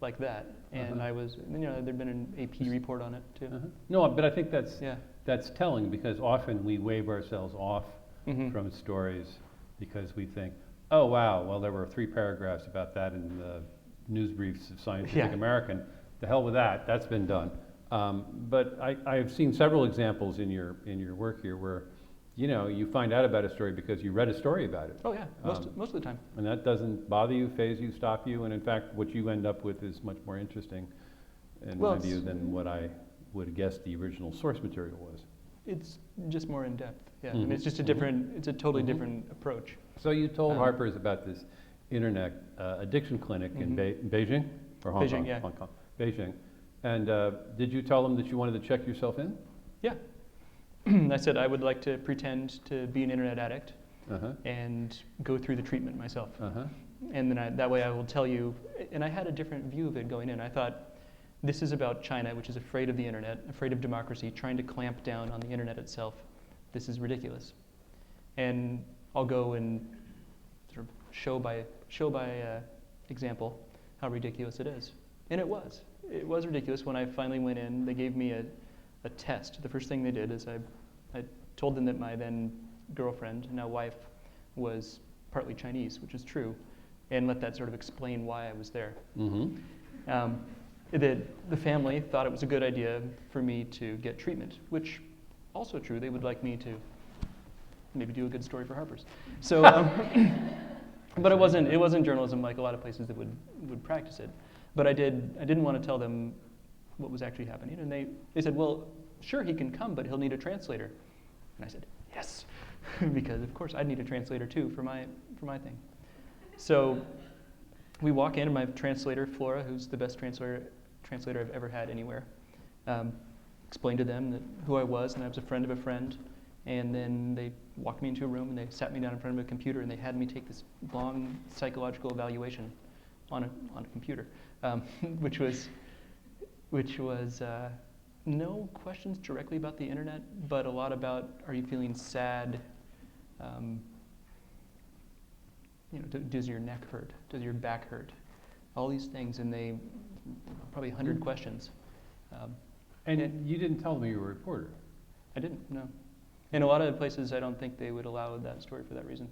like that. And I was, there'd been an AP report on it too. No, but I think that's telling, because often we wave ourselves off from stories because we think, oh wow, well there were 3 paragraphs about that in the news briefs of Scientific Yeah. American. The hell with that. That's been done. But I've seen several examples in your work here where, you find out about a story because you read a story about it. Oh yeah, most of the time. And that doesn't bother you, faze you, stop you, and in fact, what you end up with is much more interesting, in Well, my view, than what I would have guessed the original source material was. It's just more in depth. Yeah, I Mhm. mean, it's just a different, it's a totally Mhm. different approach. So you told Um, Harper's about this internet addiction clinic in Mhm. Beijing, or Hong Beijing, Kong? yeah. Hong Kong, Beijing. And did you tell them that you wanted to check yourself in? Yeah. I said I would like to pretend to be an internet addict Uh-huh, and go through the treatment myself. uh-huh. And then that way I will tell you, and I had a different view of it going in. I thought, this is about China, which is afraid of the internet, afraid of democracy, trying to clamp down on the internet itself. This is ridiculous. And I'll go and sort of show by example how ridiculous it is. And it was. It was ridiculous. When I finally went in, they gave me a test. The first thing they did is I told them that my then girlfriend, now wife, was partly Chinese, which is true, and let that sort of explain why I was there. Mm-hmm. The family thought it was a good idea for me to get treatment, which also true. They would like me to maybe do a good story for Harper's. So, but it wasn't journalism like a lot of places that would practice it. But I didn't want to tell them what was actually happening, and they said, well, sure, he can come, but he'll need a translator. And I said, yes, because of course I'd need a translator too for my thing. So we walk in, and my translator, Flora, who's the best translator I've ever had anywhere, explained to them who I was, and I was a friend of a friend. And then they walked me into a room, and they sat me down in front of a computer, and they had me take this long psychological evaluation on a computer, which was no questions directly about the internet, but a lot about, are you feeling sad? Does your neck hurt? Does your back hurt? All these things, and they probably 100 questions. And you didn't tell them you were a reporter? I didn't, no. In a lot of places, I don't think they would allow that story for that reason.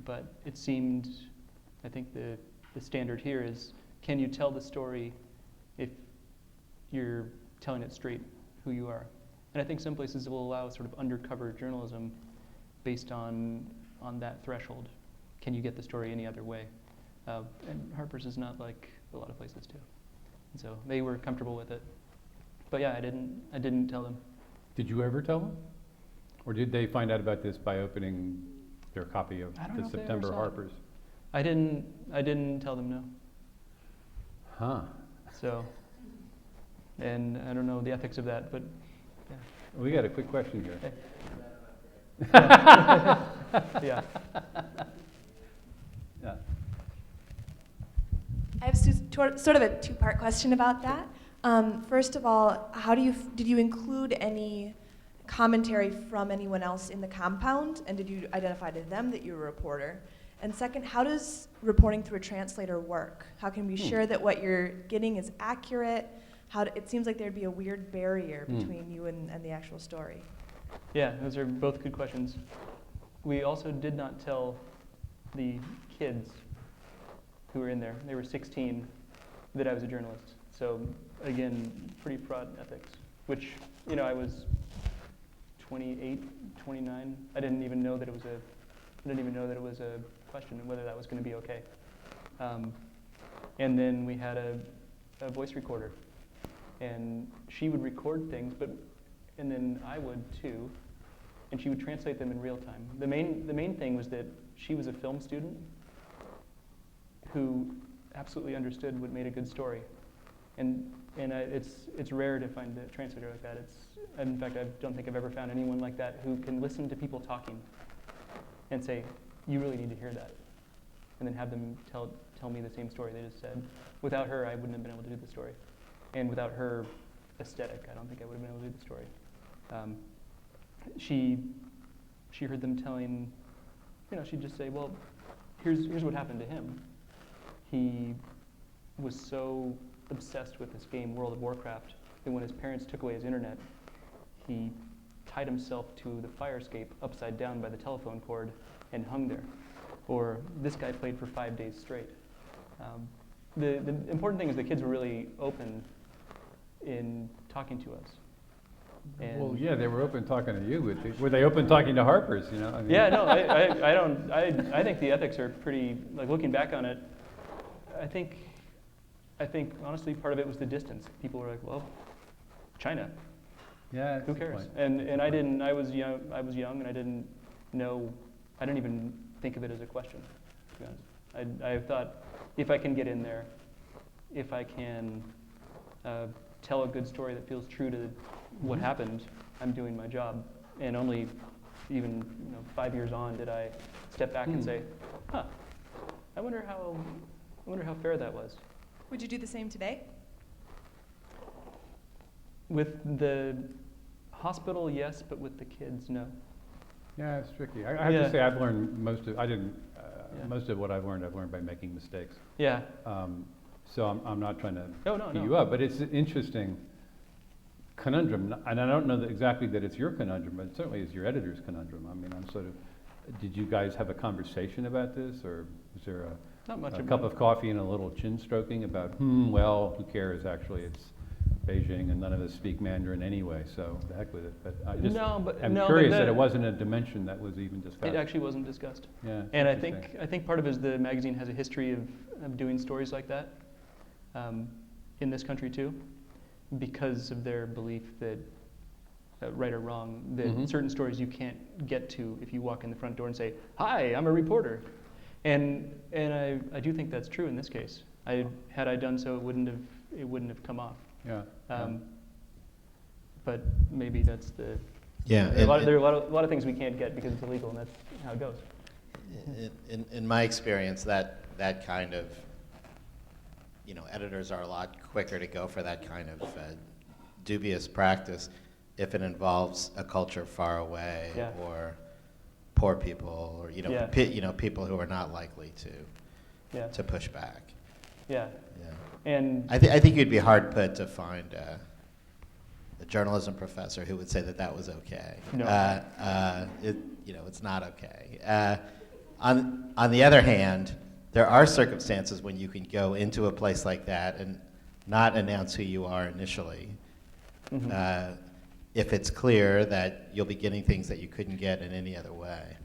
But it seemed, I think the standard here is, can you tell the story if you're telling it straight who you are? And I think some places will allow sort of undercover journalism based on that threshold. Can you get the story any other way? And Harper's is not like a lot of places do. And so they were comfortable with it. But yeah, I didn't tell them. Did you ever tell them? Or did they find out about this by opening their copy of I don't the know if they ever September saw it. Harper's? I didn't tell them no. Huh. So, and I don't know the ethics of that, but yeah. We got a quick question here. Yeah. Yeah. I have sort of a two-part question about that. First of all, did you include any commentary from anyone else in the compound, and did you identify to them that you were a reporter? And second, how does reporting through a translator work? How can we be sure that what you're getting is accurate? It seems like there'd be a weird barrier between you and the actual story. Yeah, those are both good questions. We also did not tell the kids who were in there, they were 16, that I was a journalist. So again, pretty fraught ethics, which, I was 28, 29. I didn't even know that it was a question and whether that was going to be okay. And then we had a voice recorder, and she would record things, and then I would too, and she would translate them in real time. The main thing was that she was a film student who absolutely understood what made a good story, and it's rare to find a translator like that. In fact, I don't think I've ever found anyone like that who can listen to people talking and say, you really need to hear that, and then have them tell me the same story they just said. Without her, I wouldn't have been able to do the story. And without her aesthetic, I don't think I would have been able to do the story. She heard them telling, she'd just say, well, here's what happened to him. He was so obsessed with this game, World of Warcraft, that when his parents took away his internet, he tied himself to the fire escape upside down by the telephone cord and hung there. Or this guy played for 5 days straight. the important thing is the kids were really open in talking to us. And Well, yeah, they were open talking to you. Were they open talking to Harper's, you know? I mean, yeah, no, I think the ethics are pretty, like looking back on it, I think honestly part of it was the distance. People were like, well, China, Yeah, that's who a good cares? point. And I was young and I didn't even think of it as a question, to be honest. I thought, if I can get in there, if I can tell a good story that feels true to what happened, I'm doing my job. And only even 5 years on did I step back and say, I wonder how fair that was. Would you do the same today? With the hospital, yes, but with the kids, no. Yeah, it's tricky. I have Yeah. to say, I've learned most of Yeah. most of what I've learned by making mistakes. Yeah. So I'm not trying to No. beat you up, but it's an interesting conundrum, and I don't know exactly that it's your conundrum, but it certainly is your editor's conundrum. I mean, I'm sort of, did you guys have a conversation about this, or was there Not much a about cup it. of coffee and a little chin stroking about, well, who cares, actually, it's Beijing and none of us speak Mandarin anyway, so the heck with it. But I'm curious that it wasn't a dimension that was even discussed. It actually wasn't discussed. Yeah, it's And I interesting. think part of it is the magazine has a history of doing stories like that in this country too, because of their belief that, right or wrong, that certain stories you can't get to if you walk in the front door and say, "Hi, I'm a reporter," and I do think that's true in this case. Had I done so, it wouldn't have come off. Yeah. But maybe that's the Yeah. there are a lot of things we can't get because it's illegal, and that's how it goes. In my experience, that kind of, editors are a lot quicker to go for that kind of dubious practice if it involves a culture far away Yeah. or poor people or Yeah. people who are not likely Yeah. to push back. Yeah. Yeah. And I think you'd be hard put to find a journalism professor who would say that was okay. No. It's not okay. On the other hand, there are circumstances when you can go into a place like that and not announce who you are initially, if it's clear that you'll be getting things that you couldn't get in any other way.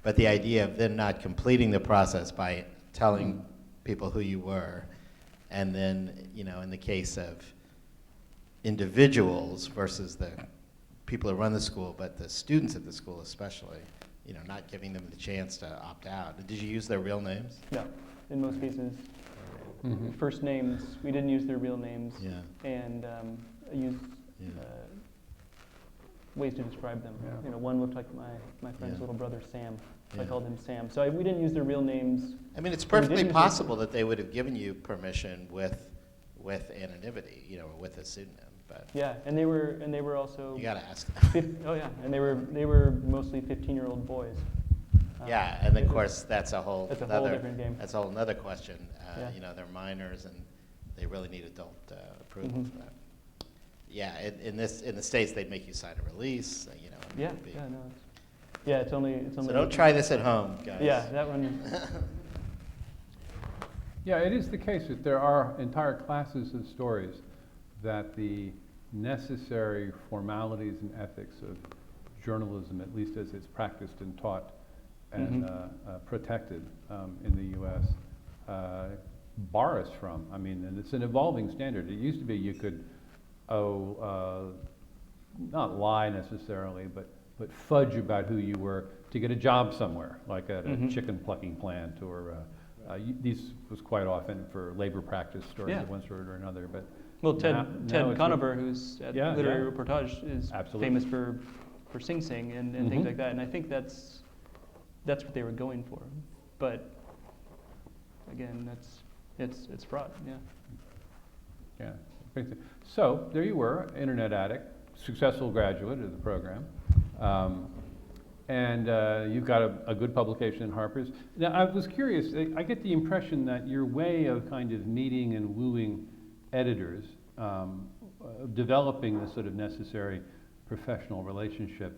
But the idea of then not completing the process by telling people who you were, and then, in the case of individuals versus the people who run the school, but the students at the school especially, not giving them the chance to opt out. Did you use their real names? no, in most cases, first names, we didn't use their real names, Yeah. and used ways to describe them. Yeah. One looked like my friend's Yeah. little brother Sam. So I Yeah. called him Sam. So we didn't use their real names. I mean, it's We did perfectly use possible that they would have given you permission with anonymity, or with a pseudonym, but Yeah, and they were also. you gotta ask them. Oh yeah, and they were mostly 15-year-old boys. Yeah, and it of was- course, that's a whole That's a whole different game. That's a whole another question. Yeah. They're minors and they really need adult approval Mhm. for that. Yeah, in the States, they'd make you sign a release, and Yeah, it'd be- yeah, no. It's only. So don't try this at home, guys. Yeah, that one. Yeah, it is the case that there are entire classes of stories that the necessary formalities and ethics of journalism, at least as it's practiced and taught and protected in the U.S., bar us from. I mean, and it's an evolving standard. It used to be you could, not lie necessarily, but fudge about who you were to get a job somewhere, like at a chicken plucking plant, or these was quite often for labor practice stories Yeah. of one sort or another. But Well, Ted now it's Conover, who's at Yeah, Literary yeah. Reportage, is Absolutely. famous for Sing Sing and things Mhm. like that. And I think that's what they were going for. But again, it's fraught. Yeah. Yeah. So there you were, internet addict, successful graduate of the program, and you've got a good publication in Harper's. Now, I was curious. I get the impression that your way of kind of meeting and wooing editors, developing the sort of necessary professional relationship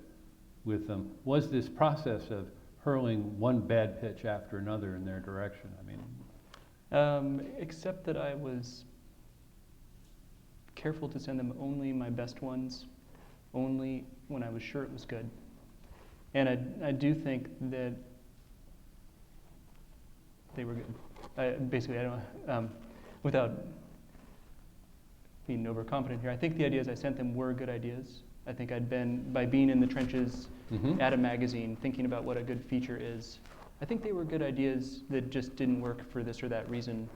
with them, was this process of hurling one bad pitch after another in their direction. I mean, Except that I was careful to send them only my best ones, only when I was sure it was good. And I do think that they were good. Basically, I don't, without being overconfident here, I think the ideas I sent them were good ideas. I think by being in the trenches at a magazine, thinking about what a good feature is, I think they were good ideas that just didn't work for this or that reason.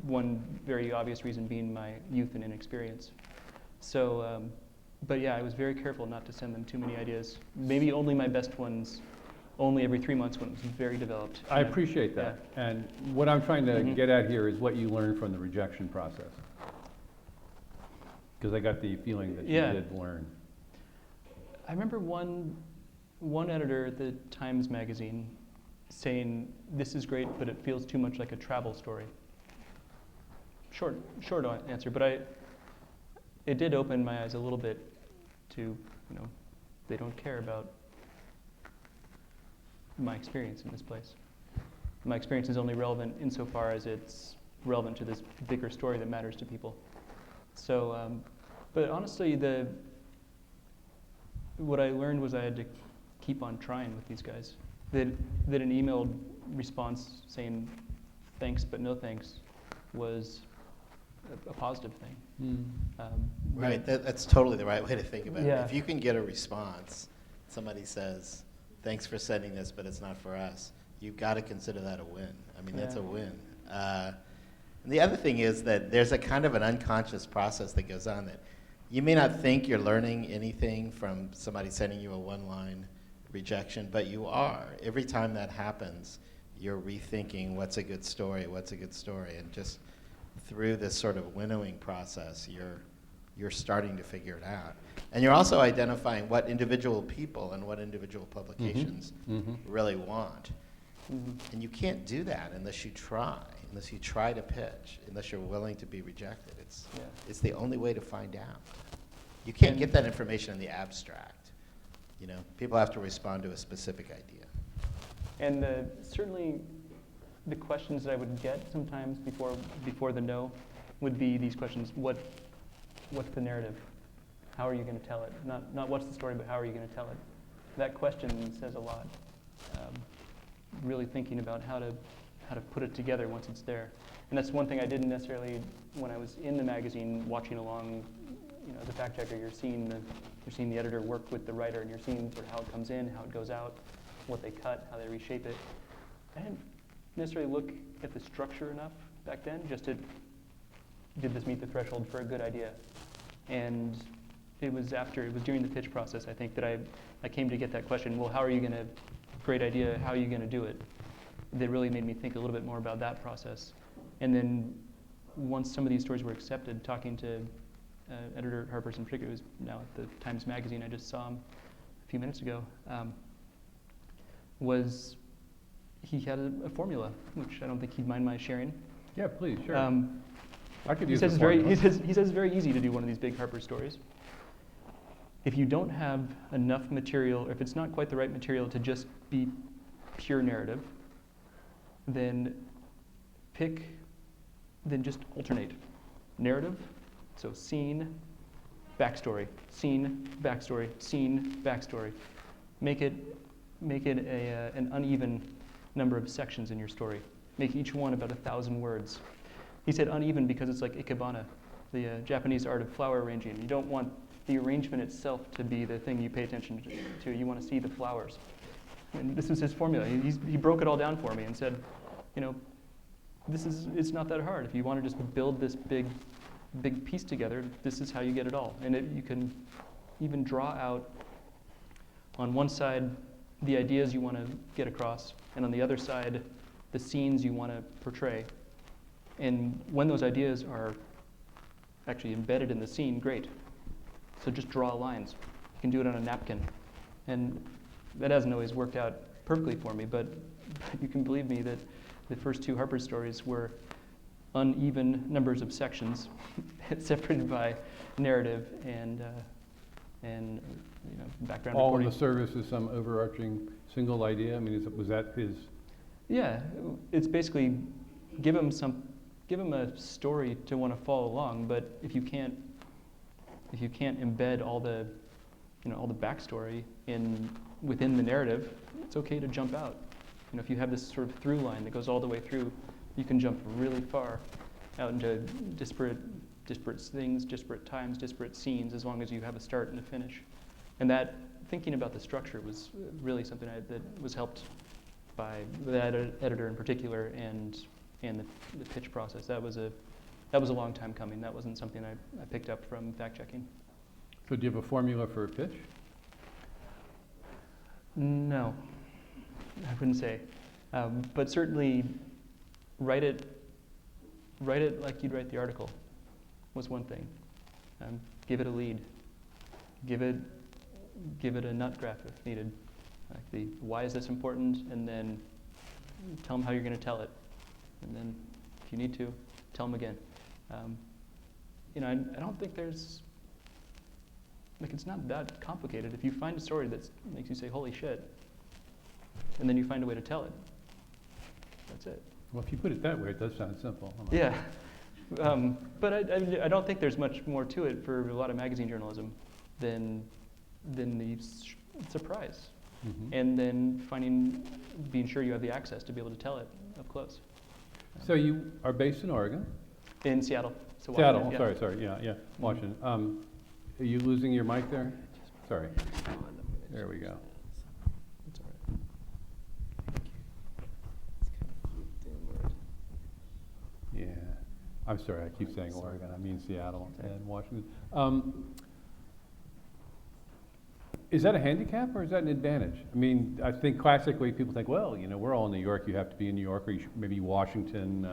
One very obvious reason being my youth and inexperience. So, but yeah, I was very careful not to send them too many ideas. Maybe only my best ones, only every 3 months when it was very developed. I appreciate that. Yeah. And what I'm trying to get at here is what you learned from the rejection process. Because I got the feeling that you did learn. I remember one editor at the Times magazine saying, "This is great, but it feels too much like a travel story." Short answer, but it did open my eyes a little bit to, they don't care about my experience in this place. My experience is only relevant insofar as it's relevant to this bigger story that matters to people. So, but honestly, what I learned was I had to keep on trying with these guys. That an emailed response saying thanks but no thanks was a positive thing. Right, that's totally the right way to think about Yeah. it. If you can get a response, somebody says, thanks for sending this, but it's not for us, you've got to consider that a win. I mean, that's a win. And the other thing is that there's a kind of an unconscious process that goes on that you may not think you're learning anything from somebody sending you a one-line rejection, but you are. Every time that happens, you're rethinking what's a good story, and just through this sort of winnowing process, you're starting to figure it out. And you're also identifying what individual people and what individual publications really want. And you can't do that unless you try to pitch, unless you're willing to be rejected. It's the only way to find out. You can't get that information in the abstract. People have to respond to a specific idea. And certainly the questions that I would get sometimes before the no would be these questions: what's the narrative? How are you going to tell it? Not what's the story, but how are you going to tell it? That question says a lot. Really thinking about how to put it together once it's there. And that's one thing I didn't necessarily, when I was in the magazine watching along, as a fact checker, you're seeing the editor work with the writer, and you're seeing sort of how it comes in, how it goes out, what they cut, how they reshape it. I didn't necessarily look at the structure enough back then, just did this meet the threshold for a good idea? And it was during the pitch process, I think, that I came to get that question, well, how are you going to, great idea, how are you going to do it? That really made me think a little bit more about that process. And then once some of these stories were accepted, talking to editor Harper's in particular, who's now at the Times Magazine, I just saw him a few minutes ago, he had a formula, which I don't think he'd mind my sharing. Yeah, please, sure. I could He use says, the formula. he says it's very easy to do one of these big Harper stories. If you don't have enough material, or if it's not quite the right material to just be pure narrative, then just alternate. Narrative, so scene, backstory, scene, backstory, scene, backstory. Make it an uneven number of sections in your story. Make each one about 1,000 words. He said uneven because it's like ikebana, the Japanese art of flower arranging. You don't want the arrangement itself to be the thing you pay attention to. You want to see the flowers. And this was his formula. He broke it all down for me and said, it's not that hard. If you want to just build this big piece together, this is how you get it all. And you can even draw out on one side the ideas you want to get across, and on the other side, the scenes you want to portray. And when those ideas are actually embedded in the scene, great. So just draw lines. You can do it on a napkin. And that hasn't always worked out perfectly for me, but you can believe me that the first two Harper stories were uneven numbers of sections separated by narrative and background All reporting. in the service of some overarching single idea? I mean, was that his? Yeah, it's basically give them give them a story to want to follow along. But if you can't embed all the backstory within the narrative, it's okay to jump out. If you have this sort of through line that goes all the way through, you can jump really far out into disparate things, disparate times, disparate scenes, as long as you have a start and a finish. And that thinking about the structure was really something that was helped by the editor in particular, and the pitch process. That was a long time coming. That wasn't something I picked up from fact checking. So do you have a formula for a pitch? No, I wouldn't say, but certainly write it like you'd write the article was one thing. Give it a lead. Give it a nut graph if needed. Like why is this important, and then tell them how you're going to tell it, and then if you need to, tell them again. I don't think there's it's not that complicated. If you find a story that makes you say "Holy shit," and then you find a way to tell it, that's it. Well, if you put it that way, it does sound simple. Yeah, but I don't think there's much more to it for a lot of magazine journalism than the surprise, and then being sure you have the access to be able to tell it up close. So you are based in Oregon? In Seattle. So Seattle. Washington, Sorry. Yeah. Washington. Are you losing your mic there? Sorry. There we go. That's all right. Yeah. I'm sorry, I keep saying Oregon. I mean Seattle and Washington. Is that a handicap or is that an advantage? I mean, I think classically people think, well, we're all in New York. You have to be in New York, or maybe Washington.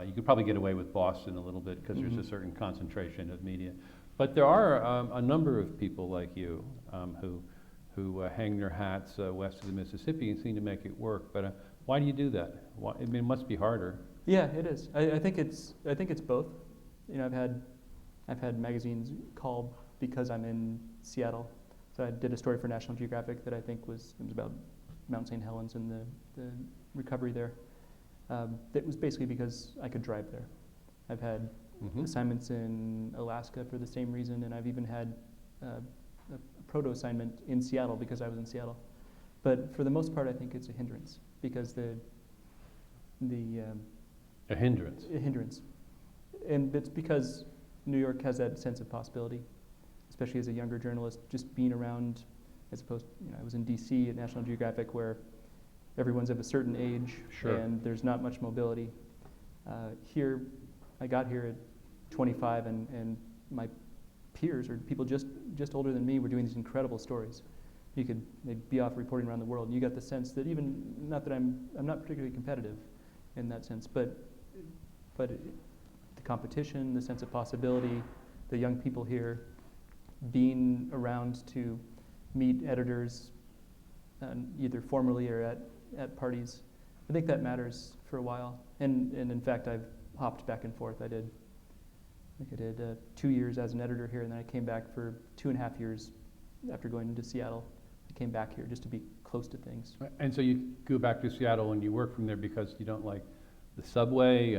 You could probably get away with Boston a little bit because there's a certain concentration of media. But there are a number of people like you who hang their hats west of the Mississippi and seem to make it work. But why do you do that? It must be harder. Yeah, it is. I think it's both. I've had magazines call because I'm in Seattle. So I did a story for National Geographic that I think was about Mount St. Helens and the recovery there. That was basically because I could drive there. I've had assignments in Alaska for the same reason, and I've even had a proto assignment in Seattle because I was in Seattle. But for the most part, I think it's a hindrance because a hindrance. A hindrance, and it's because New York has that sense of possibility, especially as a younger journalist, just being around, as opposed, I was in DC at National Geographic where everyone's of a certain age and there's not much mobility. Here, I got here at 25 and my peers, or people just older than me, were doing these incredible stories. They'd be off reporting around the world, and you got the sense that not that I'm not particularly competitive in that sense, but the competition, the sense of possibility, the young people here, being around to meet editors, either formally or at parties, I think that matters for a while. And in fact, I've hopped back and forth. I did 2 years as an editor here, and then I came back for 2.5 years after going to Seattle. I came back here just to be close to things. And so you go back to Seattle and you work from there because you don't like the subway?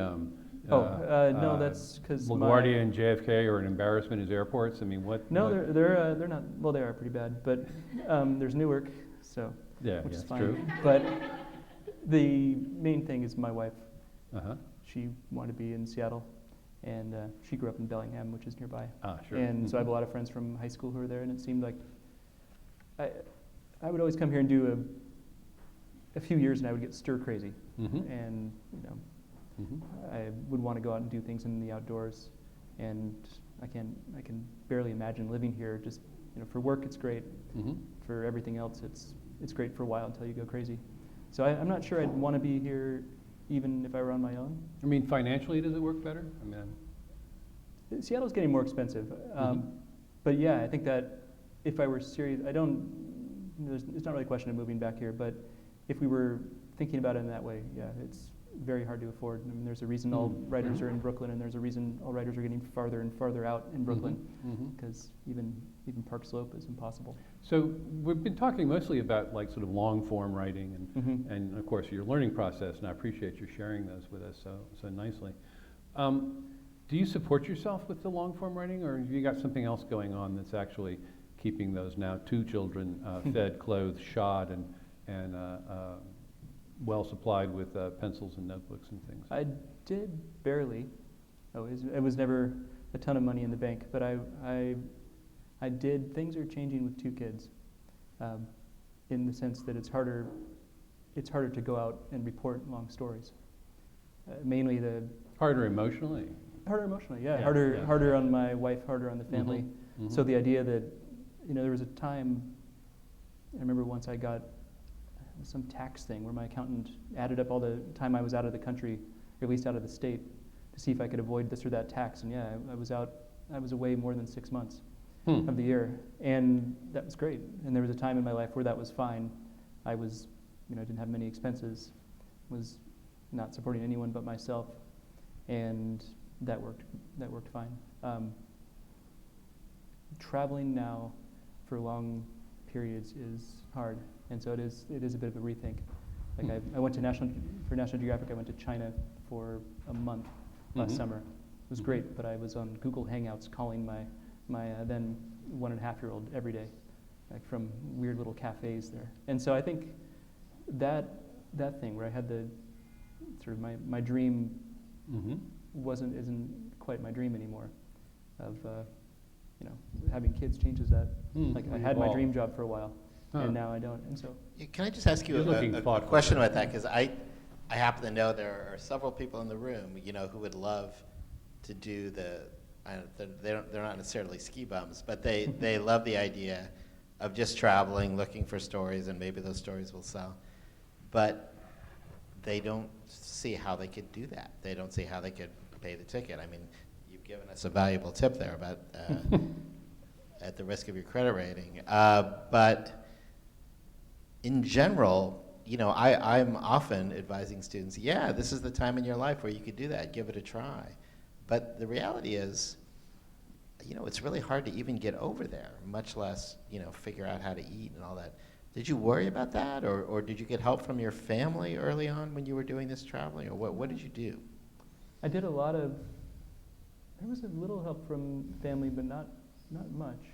No, that's because LaGuardia and JFK are an embarrassment as airports. I mean, what? No, they're not. Well, they are pretty bad, but there's Newark, so which is fine. True. But the main thing is my wife. Uh-huh. She wanted to be in Seattle, and she grew up in Bellingham, which is nearby. Sure. And so I have a lot of friends from high school who are there, and it seemed like I would always come here and do a few years, and I would get stir crazy, and I would want to go out and do things in the outdoors, and I can barely imagine living here. Just for work, it's great. For everything else, it's great for a while until you go crazy. So I'm not sure I'd want to be here, even if I were on my own. I mean, financially, does it work better? I mean, Seattle's getting more expensive, but yeah, I think that if I were serious, it's not really a question of moving back here, but if we were thinking about it in that way, yeah, it's very hard to afford. I mean, there's a reason all writers are in Brooklyn, and there's a reason all writers are getting farther and farther out in Brooklyn, because even Park Slope is impossible. So we've been talking mostly about like sort of long form writing and of course your learning process, and I appreciate you sharing those with us so nicely. Do you support yourself with the long form writing, or have you got something else going on that's actually keeping those now 2 children fed, clothed, shod, and well supplied with pencils and notebooks and things? I did barely. It was never a ton of money in the bank, but I did. Things are changing with 2 kids, in the sense that it's harder to go out and report long stories. Mainly the Harder emotionally? harder emotionally, yeah. Yeah, Harder yeah. harder on my wife, harder on the family. Mhm. So the idea that, there was a time, I remember once I got some tax thing where my accountant added up all the time I was out of the country, or at least out of the state, to see if I could avoid this or that tax. And yeah, I was away more than 6 months of the year. And that was great. And there was a time in my life where that was fine. I was, didn't have many expenses, was not supporting anyone but myself. And that worked fine. Traveling now for long periods is hard, and so it is a bit of a rethink. Like I went to National Geographic. I went to China for a month last summer. It was great, but I was on Google Hangouts calling my then 1.5-year-old every day, like from weird little cafes there. And so I think that thing where I had the sort of my dream isn't quite my dream anymore. Of having kids changes that. Like I had my dream job for a while, and now I don't. And so Can I just ask you a question about that? Because I happen to know there are several people in the room, who would love to do they're not necessarily ski bums, but they love the idea of just traveling, looking for stories, and maybe those stories will sell. But they don't see how they could do that. They don't see how they could pay the ticket. I mean, you've given us a valuable tip there about at the risk of your credit rating. But in general, I'm often advising students, this is the time in your life where you could do that. Give it a try. But the reality is, it's really hard to even get over there, much less, figure out how to eat and all that. Did you worry about that, or did you get help from your family early on when you were doing this traveling, or what did you do? I did there was a little help from family, but not much.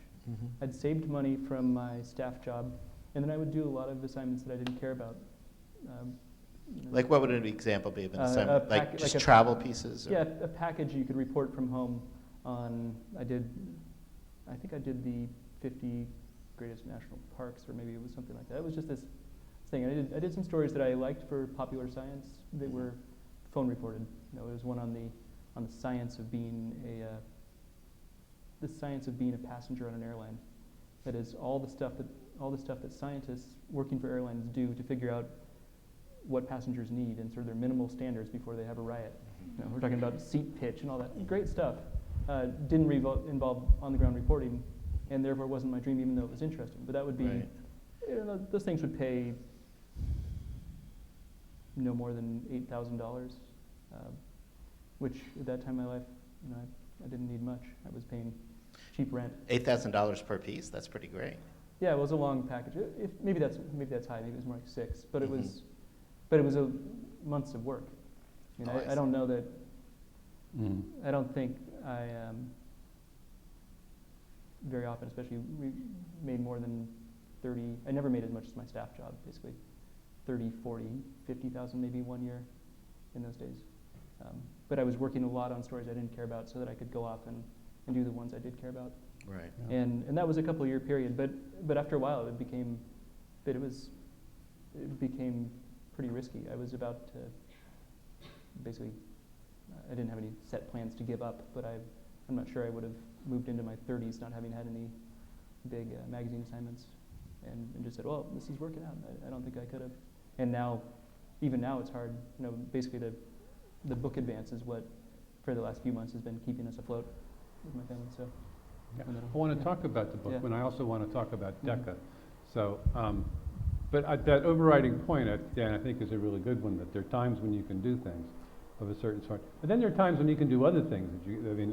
I'd saved money from my staff job, and then I would do a lot of assignments that I didn't care about. Like what would an example be of an assignment? Like just like travel pieces? Or? Yeah, a package you could report from home on. I think I did the 50 greatest national parks, or maybe it was something like that. It was just this thing. I did some stories that I liked for popular science that were phone reported. There was one on the science of being a passenger on an airline. That is all the stuff that scientists working for airlines do to figure out what passengers need and sort of their minimal standards before they have a riot. We're talking about seat pitch and all that great stuff. Didn't involve on-the-ground reporting, and therefore wasn't my dream, even though it was interesting. But that would be, those things would pay no more than $8,000, which at that time in my life, I didn't need much. I was paying cheap rent. $8,000 per piece? That's pretty great. Yeah, it was a long package. Maybe that's high. Maybe it was more like 6, but it was a months of work. I don't know that. I don't think I very often, especially, we made more than 30. I never made as much as my staff job, basically. 30, 40, 50,000 maybe one year in those days. But I was working a lot on stories I didn't care about so that I could go off and do the ones I did care about. Right. Yeah. And that was a couple of year period, but after a while it became pretty risky. I was about to basically, I didn't have any set plans to give up, but I'm not sure I would have moved into my 30s not having had any big magazine assignments, and just said, well, this is working out. I don't think I could have. And now, even now, it's hard. Basically the book advance is what, for the last few months, has been keeping us afloat with my family. So, I want to talk about the book, and I also want to talk about Deca. So, but that overriding point, Dan, I think is a really good one, that there are times when you can do things of a certain sort, but then there are times when you can do other things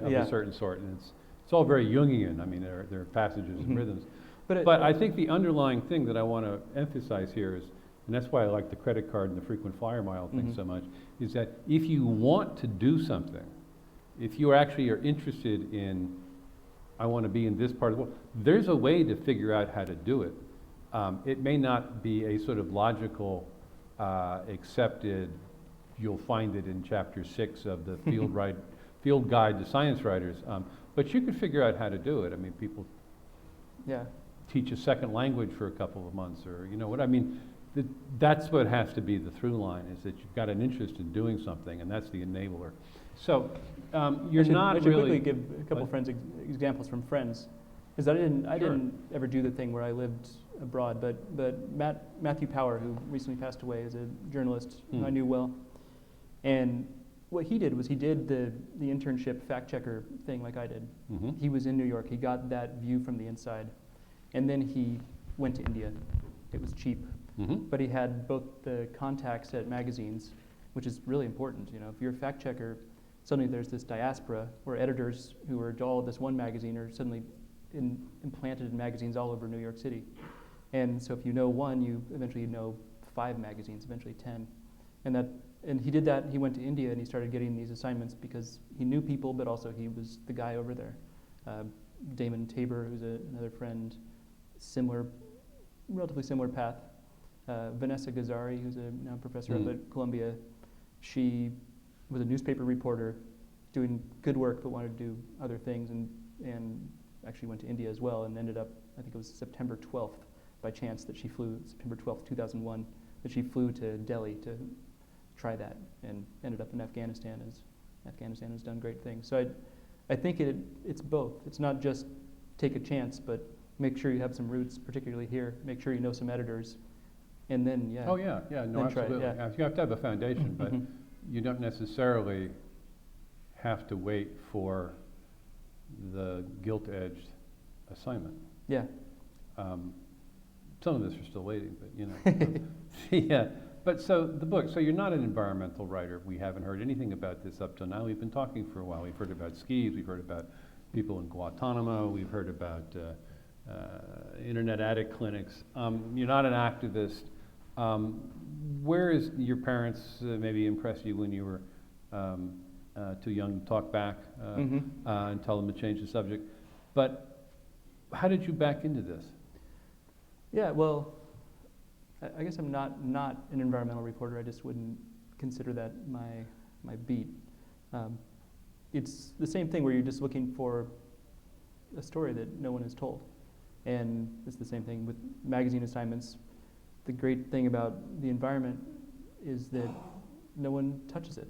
of a certain sort, and it's all very Jungian. I mean, there are passages and rhythms. But I think the underlying thing that I want to emphasize here is, and that's why I like the credit card and the frequent flyer mile thing so much, is that if you want to do something, if you actually are interested in, I want to be in this part of the world, there's a way to figure out how to do it. It may not be a sort of logical, accepted, you'll find it in chapter 6 of the field guide to science writers, but you could figure out how to do it. I mean, people Yeah. teach a second language for a couple of months, or you know what I mean. That's what has to be the through line, is that you've got an interest in doing something, and that's the enabler. So you're not I should really. quickly give a couple What? friends examples from friends, because I didn't ever do the thing where I lived abroad, but Matthew Power, who recently passed away, is a journalist who I knew well, and what he did was he did the internship fact checker thing like I did. Mhm. He was in New York. He got that view from the inside, and then he went to India. It was cheap, Mhm. but he had both the contacts at magazines, which is really important. You know, if you're a fact checker, suddenly there's this diaspora where editors who are all of this one magazine are suddenly implanted in magazines all over New York City. And so if you know one, you eventually know 5 magazines, eventually 10. And he did that. He went to India and he started getting these assignments because he knew people, but also he was the guy over there. Damon Tabor, who's another friend, relatively similar path. Vanessa Gazzari, who's a now professor up at Columbia, she was a newspaper reporter doing good work but wanted to do other things, and actually went to India as well, and ended up, I think it was September 12th by chance that she flew, September 12th, 2001, that she flew to Delhi to try that, and ended up in Afghanistan, as Afghanistan has done great things. So I think it's both. It's not just take a chance, but make sure you have some roots, particularly here. Make sure you know some editors, and then Oh yeah, no, Then try it, absolutely. yeah. You have to have a foundation, but Mhm. you don't necessarily have to wait for the gilt-edged assignment. Yeah. Some of us are still waiting, but you know. Yeah. But so the book, so you're not an environmental writer. We haven't heard anything about this up till now. We've been talking for a while. We've heard about skis, we've heard about people in Guantanamo, we've heard about internet addict clinics. You're not an activist. Where is your parents maybe impressed you when you were too young to talk back and tell them to change the subject? But how did you back into this? Yeah, well, I guess I'm not an environmental reporter. I just wouldn't consider that my beat. It's the same thing where you're just looking for a story that no one has told. And it's the same thing with magazine assignments. The great thing about the environment is that no one touches it.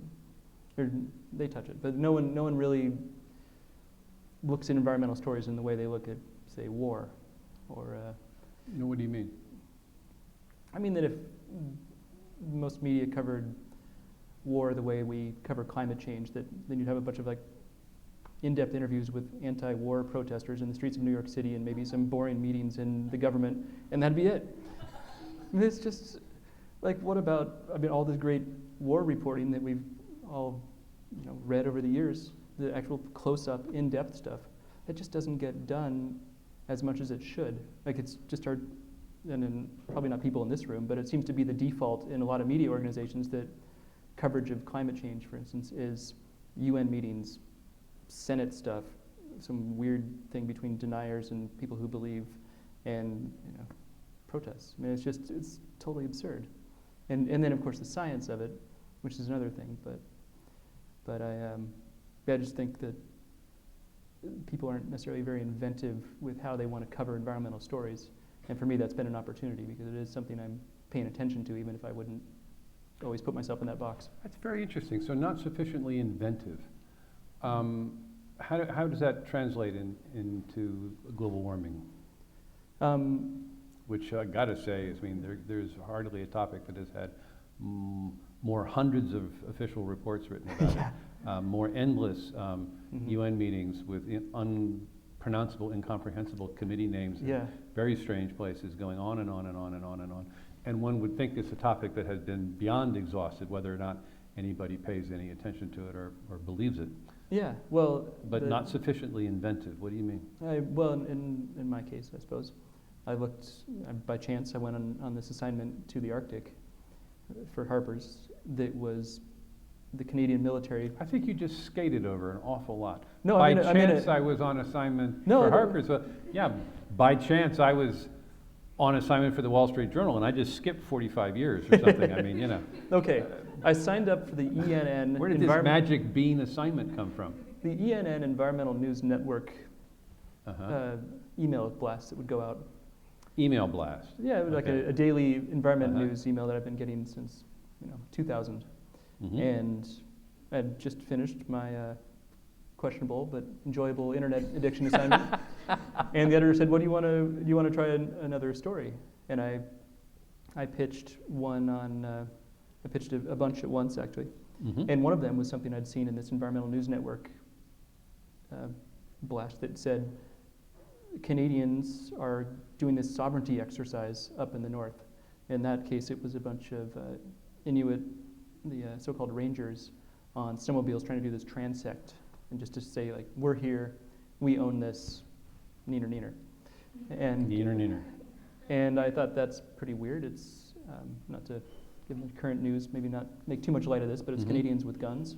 Or they touch it, but no one really looks at environmental stories in the way they look at, say, war. Or What do you mean? I mean that if most media covered war the way we cover climate change, then you'd have a bunch of like in-depth interviews with anti-war protesters in the streets of New York City, and maybe some boring meetings in the government, and that'd be it. I mean, it's just like, what about, I mean, all this great war reporting that we've all, read over the years, the actual close-up, in-depth stuff, that just doesn't get done as much as it should. Like, it's just probably not people in this room, but it seems to be the default in a lot of media organizations that coverage of climate change, for instance, is UN meetings, Senate stuff, some weird thing between deniers and people who believe, and protests. I mean, it's totally absurd. And then of course the science of it, which is another thing. But I just think that people aren't necessarily very inventive with how they want to cover environmental stories. And for me, that's been an opportunity because it is something I'm paying attention to, even if I wouldn't always put myself in that box. That's very interesting. So not sufficiently inventive. How does that translate into global warming? Which I gotta say is, there's hardly a topic that has had more hundreds of official reports written about it, more endless UN meetings with unpronounceable, incomprehensible committee names, in very strange places, going on and on and on and on and on. And one would think it's a topic that has been beyond exhausted, whether or not anybody pays any attention to it or believes it. Yeah, well... But not sufficiently inventive. What do you mean? Well, in my case, I suppose, I looked, by chance, I went on this assignment to the Arctic for Harper's that was the Canadian military. I think you just skated over an awful lot. No, by I mean chance, I was on assignment No, for no. Harper's. Yeah, by chance, I was on assignment for the Wall Street Journal, and I just skipped 45 years or something. I mean, you know. Okay, I signed up for the ENN. Where did this magic bean assignment come from? The ENN Environmental News Network Uh-huh. email blast that would go out. Email blast. Yeah, it was like Okay. a daily environment Uh-huh. news email that I've been getting since 2000. Mhm. And I'd just finished my questionable but enjoyable internet addiction assignment. And the editor said, "What do you want to try another story?" And I pitched one on I pitched a bunch at once actually. Mhm. And one of them was something I'd seen in this Environmental News Network blast that said Canadians are doing this sovereignty exercise up in the north. In that case, it was a bunch of Inuit, the so-called rangers, on snowmobiles trying to do this transect, and just to say, like, we're here, we own this, neener, neener. And Neener, neener. and I thought that's pretty weird. It's not to give the current news, maybe not make too much light of this, but it's Mhm. Canadians with guns.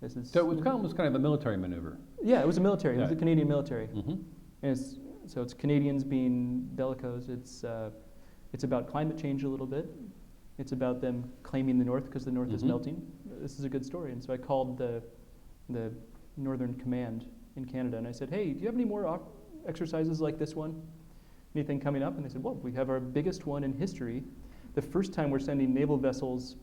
This is So it was kind of a military maneuver. yeah, it was a military. It was Yeah. the Canadian military. Mm-hmm. And so it's Canadians being bellicose. It's about climate change a little bit. It's about them claiming the North because the North is Mhm. melting. This is a good story. And so I called the Northern Command in Canada and I said, "Hey, do you have any more exercises like this one? Anything coming up?" And they said, "Well, we have our biggest one in history. The first time we're sending naval vessels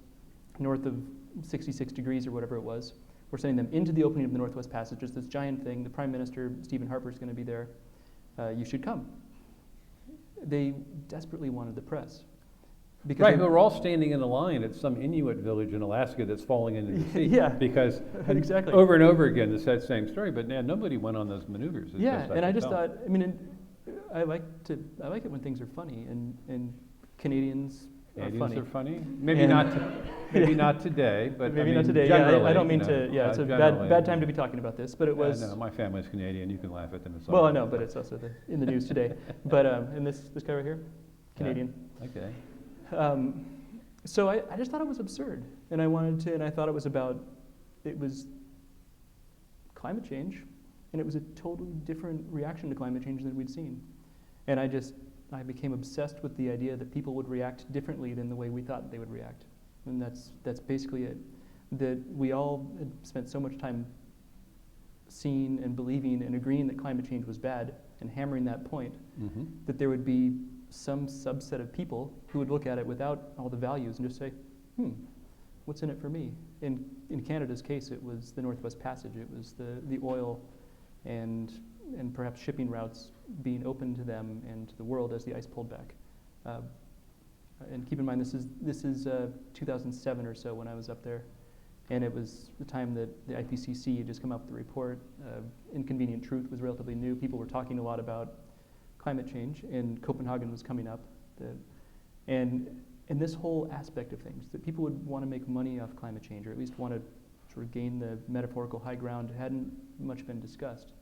north of 66 degrees or whatever it was. We're sending them into the opening of the Northwest Passage. It's this giant thing. The Prime Minister, Stephen Harper, is going to be there. You should come." They desperately wanted the press. Because Right, but we're all standing in a line at some Inuit village in Alaska that's falling into the sea. Yeah. Because Exactly. over and over again, it's that same story, but nobody went on those maneuvers. as Yeah, best and I can just tell. thought, I mean, I like it when things are funny, and Canadians Canadians are funny. Maybe And- not today, but Maybe I not mean, today. Yeah, generally, I don't mean you know, to. Yeah, it's a generally. bad time to be talking about this, but it was. No, my family's Canadian. You can laugh at them. It's all Well, I right. know, but it's also in the news today. But and this guy right here, Canadian. Okay. So I just thought it was absurd, and I thought it was climate change, and it was a totally different reaction to climate change than we'd seen, and I became obsessed with the idea that people would react differently than the way we thought they would react, and that's basically it. That we all had spent so much time seeing and believing and agreeing that climate change was bad and hammering that point, Mm-hmm. that there would be some subset of people who would look at it without all the values and just say, what's in it for me? In Canada's case, it was the Northwest Passage. It was the oil and perhaps shipping routes being open to them and to the world as the ice pulled back. And keep in mind, this is 2007 or so when I was up there. And it was the time that the IPCC had just come up with the report. Inconvenient Truth was relatively new. People were talking a lot about climate change, and Copenhagen was coming up. And this whole aspect of things, that people would want to make money off climate change, or at least want to sort of gain the metaphorical high ground, hadn't much been discussed.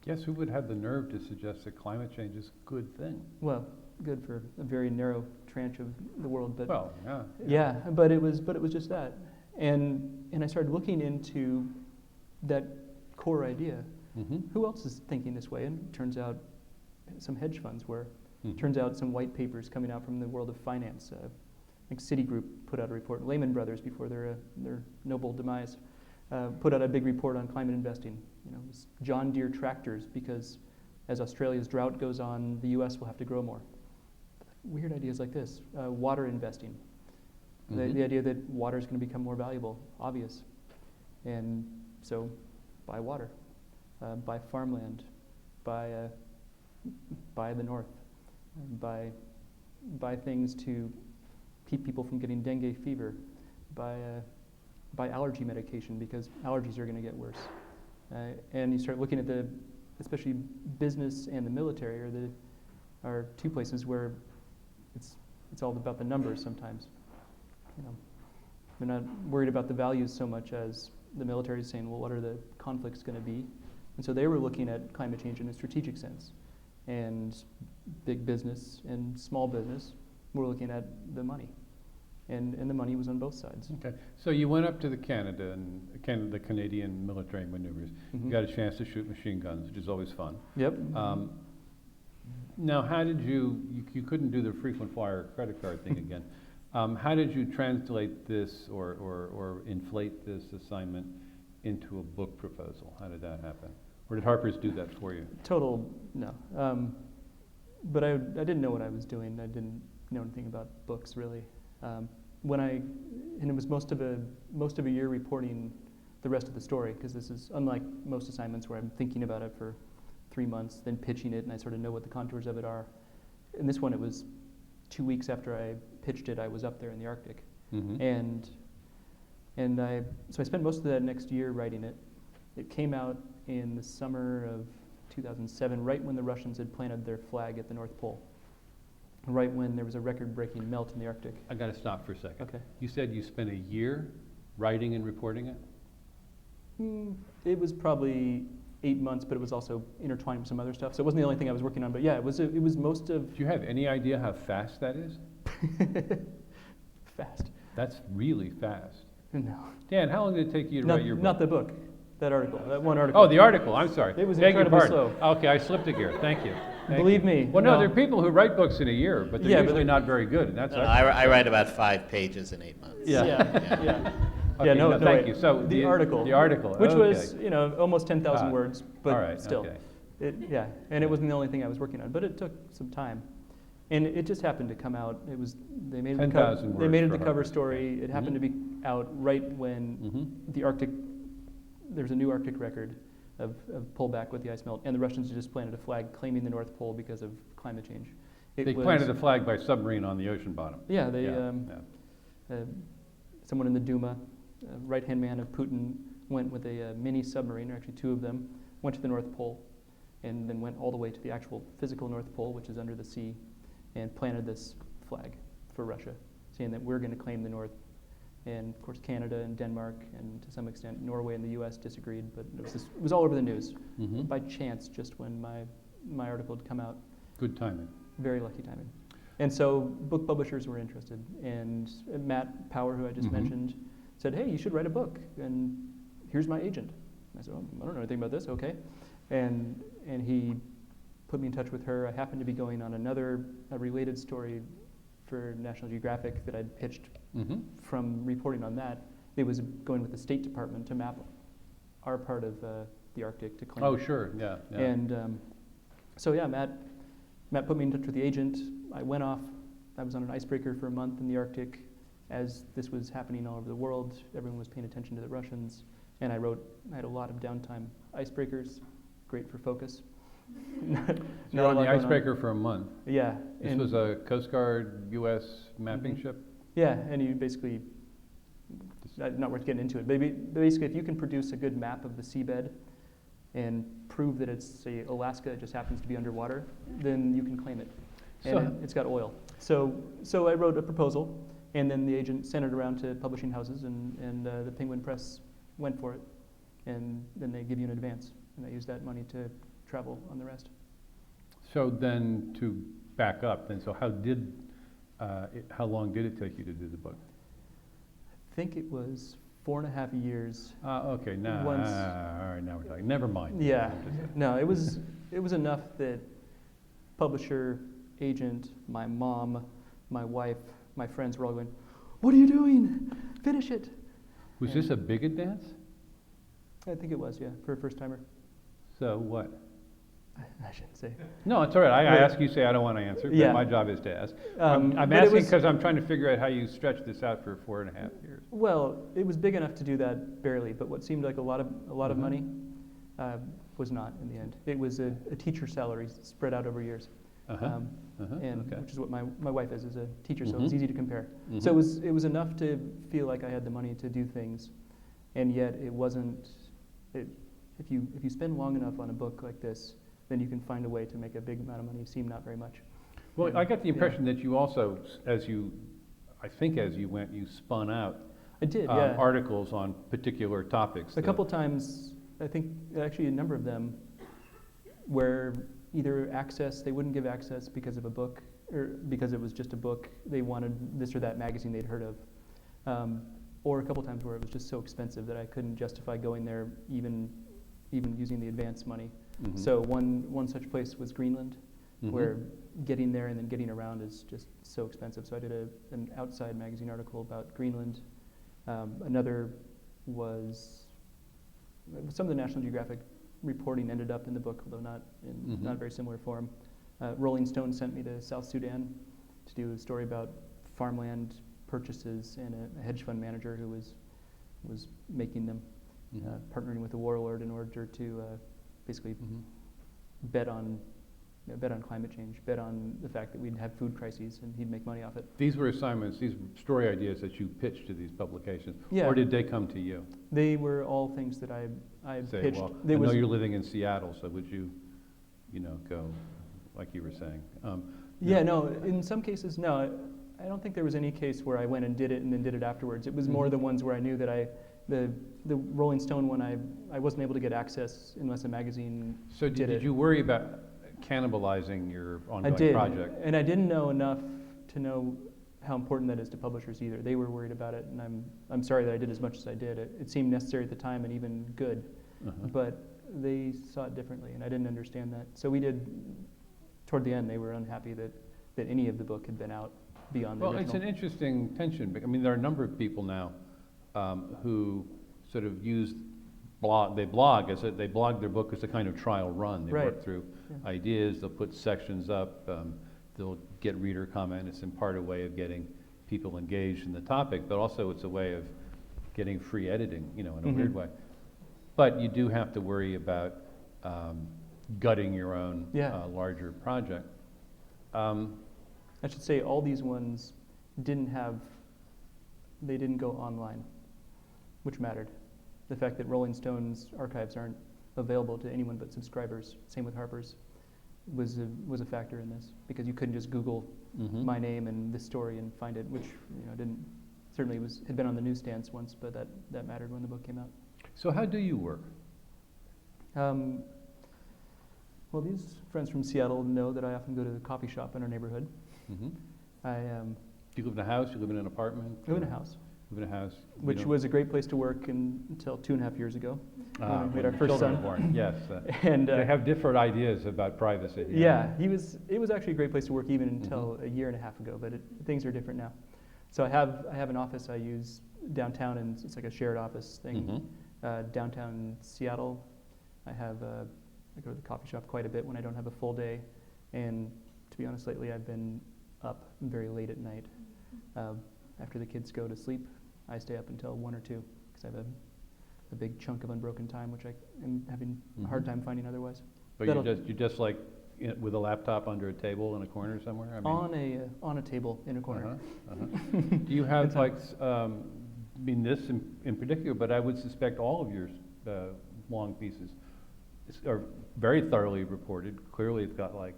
Yes, who would have the nerve to suggest that climate change is a good thing? Well, good for a very narrow tranche of the world, but Well, yeah. yeah, but it was just that, and I started looking into that core idea. Mm-hmm. Who else is thinking this way? And it turns out some hedge funds were. Mhm. Turns out some white papers coming out from the world of finance. I think Citigroup put out a report. Lehman Brothers, before their noble demise, put out a big report on climate investing. You know, it was John Deere tractors, because as Australia's drought goes on, the U.S. will have to grow more. Weird ideas like this. Water investing. Mhm. The idea that water is going to become more valuable, obvious. And so buy water, buy farmland, buy the north, buy things to keep people from getting dengue fever, buy allergy medication because allergies are going to get worse. And you start looking at especially business and the military are two places where it's all about the numbers sometimes. You know, they're not worried about the values so much as the military is saying, well, what are the conflicts going to be? And so they were looking at climate change in a strategic sense. And big business and small business were looking at the money. and the money was on both sides. Okay, so you went up to the the Canadian military maneuvers. Mhm. You got a chance to shoot machine guns, which is always fun. Yep. Now, how did you couldn't do the frequent flyer credit card thing again. How did you translate this or inflate this assignment into a book proposal? How did that happen? Or did Harper's do that for you? Total no. But I didn't know what I was doing. I didn't know anything about books really. And it was most of a year reporting the rest of the story, because this is unlike most assignments where I'm thinking about it for 3 months, then pitching it, and I sort of know what the contours of it are. In this one, it was 2 weeks after I pitched it, I was up there in the Arctic. Mm-hmm. So I spent most of that next year writing it. It came out in the summer of 2007, right when the Russians had planted their flag at the North Pole, right when there was a record-breaking melt in the Arctic. I got to stop for a second. Okay. You said you spent a year writing and reporting it? It was probably 8 months, but it was also intertwined with some other stuff. So it wasn't the only thing I was working on, but yeah, it was most of... Do you have any idea how fast that is? Fast. That's really fast. No. Dan, how long did it take you to write your book? Not the book. That article. That one article. Oh, the article. I'm sorry. It was Beg your incredibly pardon. slow. Okay, I slipped a gear. Thank you. Believe me. Well, no, there are people who write books in a year, but they're Yeah, but usually they're- not very good. And that's I write about 5 pages in 8 months. Yeah. Yeah. Yeah. Okay, Yeah, no, thank wait. you. So the article. The article. Which okay. was, almost 10,000 Ah, words, but all right, still. okay. And it wasn't the only thing I was working on, but it took some time. And it just happened to come out. They made it 10,000 they made it words the for cover Harper. story. It happened to be out right when Mhm. the Arctic, there's a new Arctic record of pullback with the ice melt, and the Russians just planted a flag claiming the North Pole because of climate change. They planted a flag by submarine on the ocean bottom. Yeah, they, yeah. someone in the Duma, a right-hand man of Putin, went with a mini submarine, or actually 2 of them, went to the North Pole, and then went all the way to the actual physical North Pole, which is under the sea, and planted this flag for Russia, saying that we're going to claim the North. And of course, Canada and Denmark, and to some extent Norway and the U.S. disagreed, but it was all over the news. Mhm. By chance, just when my article had come out. Good timing. Very lucky timing. And so book publishers were interested, and Matt Power, who I just Mhm. mentioned, said, "Hey, you should write a book, and here's my agent." I said, "Oh, I don't know anything about this, okay." And he put me in touch with her. I happened to be going on a related story for National Geographic that I'd pitched Mhm. from reporting on that. It was going with the State Department to map our part of the Arctic to claim. Oh, sure. Yeah. Yeah. And so yeah, Matt put me in touch with the agent. I went off. I was on an icebreaker for a month in the Arctic as this was happening all over the world. Everyone was paying attention to the Russians. And I had a lot of downtime icebreakers, great for focus. You're on the icebreaker for a month. Yeah. This and was a Coast Guard U.S. mapping Mhm. ship? Yeah, and you basically, not worth getting into it, but basically if you can produce a good map of the seabed and prove that it's, say, Alaska, it just happens to be underwater, then you can claim it. And it's got oil. So I wrote a proposal, and then the agent sent it around to publishing houses, and the Penguin Press went for it. And then they give you an advance, and I used that money to travel on the rest. So then, to back up, then, so how long did it take you to do the book? I think it was 4.5 years. Okay, now, all right, now we're talking. Never mind. Yeah, no, it was enough that publisher, agent, my mom, my wife, my friends were all going, "What are you doing? Finish it." Was this a big advance? I think it was, yeah, for a first timer. So what? I shouldn't say. No, it's all right. I But- ask, you say I don't want to answer, but Yeah. my job is to ask. Um, I'm but it asking was- because I'm trying to figure out how you stretched this out for 4.5 years. Well, it was big enough to do that barely, but what seemed like a lot of Mhm. money was not in the end. It was a teacher salary spread out over years. Uh-huh. And Okay. which is what my wife is a teacher, so Mhm. it's easy to compare. Mhm. So it was enough to feel like I had the money to do things, and yet it wasn't. If you spend long enough on a book like this, then you can find a way to make a big amount of money seem not very much. Well, I got the Yeah. impression that you also, as you went, you spun out I did, yeah. articles on particular topics. A couple times, I think actually a number of them, where either they wouldn't give access because of a book or because it was just a book, they wanted this or that magazine they'd heard of. Or a couple times where it was just so expensive that I couldn't justify going there even using the advance money. Mhm. So one such place was Greenland, Mhm. where getting there and then getting around is just so expensive. So I did an Outside magazine article about Greenland. Another was some of the National Geographic reporting ended up in the book, although not in not a very similar form. Rolling Stone sent me to South Sudan to do a story about farmland purchases and a hedge fund manager who was making them, partnering with a warlord in order to basically bet on climate change, bet on the fact that we'd have food crises and he'd make money off it. These were assignments, these story ideas that you pitched to these publications, Yeah. or did they come to you? They were all things that I Say, pitched. well, There I know was- you're living in Seattle, so would you, go like you were saying? Yeah, no, in some cases, no. I don't think there was any case where I went and did it and then did it afterwards. It was more the ones where I knew that the Rolling Stone one, I wasn't able to get access unless a magazine So did did it. you worry about cannibalizing your I ongoing did, project? and I didn't know enough to know how important that is to publishers either. They were worried about it, and I'm sorry that I did as much as I did. It seemed necessary at the time and even good, but they saw it differently, and I didn't understand that. So we did, toward the end, they were unhappy that any of the book had been out beyond the Well, original. it's an interesting tension. I mean, there are a number of people now who sort of use they blog their book as a kind of trial run. They Right. work through ideas, they'll put sections up, they'll get reader comment. It's in part a way of getting people engaged in the topic, but also it's a way of getting free editing, in a weird way. But you do have to worry about gutting your own larger project. I should say all these ones didn't go online, which mattered. The fact that Rolling Stone's archives aren't available to anyone but subscribers, same with Harper's, was a factor in this, because you couldn't just Google my name and this story and find it, which had been on the newsstands once, but that mattered when the book came out. So how do you work? Well, these friends from Seattle know that I often go to the coffee shop in our neighborhood. Do I you live in a house? You live in an apartment? live in a house, Live in a house. which was a great place to work until 2.5 years ago. when we when had our the first children son. were born. Yes. And They have different ideas about privacy. it was actually a great place to work even until a year and a half ago, but things are different now. So I have an office I use downtown, and it's like a shared office thing. Downtown Seattle, I go to the coffee shop quite a bit when I don't have a full day, and to be honest, lately I've been up very late at night. After the kids go to sleep, I stay up until 1 or 2 because I have a big chunk of unbroken time, which I am having a hard time finding otherwise. But you just like with a laptop under a table in a corner somewhere? I mean, on a table in a corner. Do you have this in particular, but I would suspect all of your long pieces are very thoroughly reported. Clearly it's got like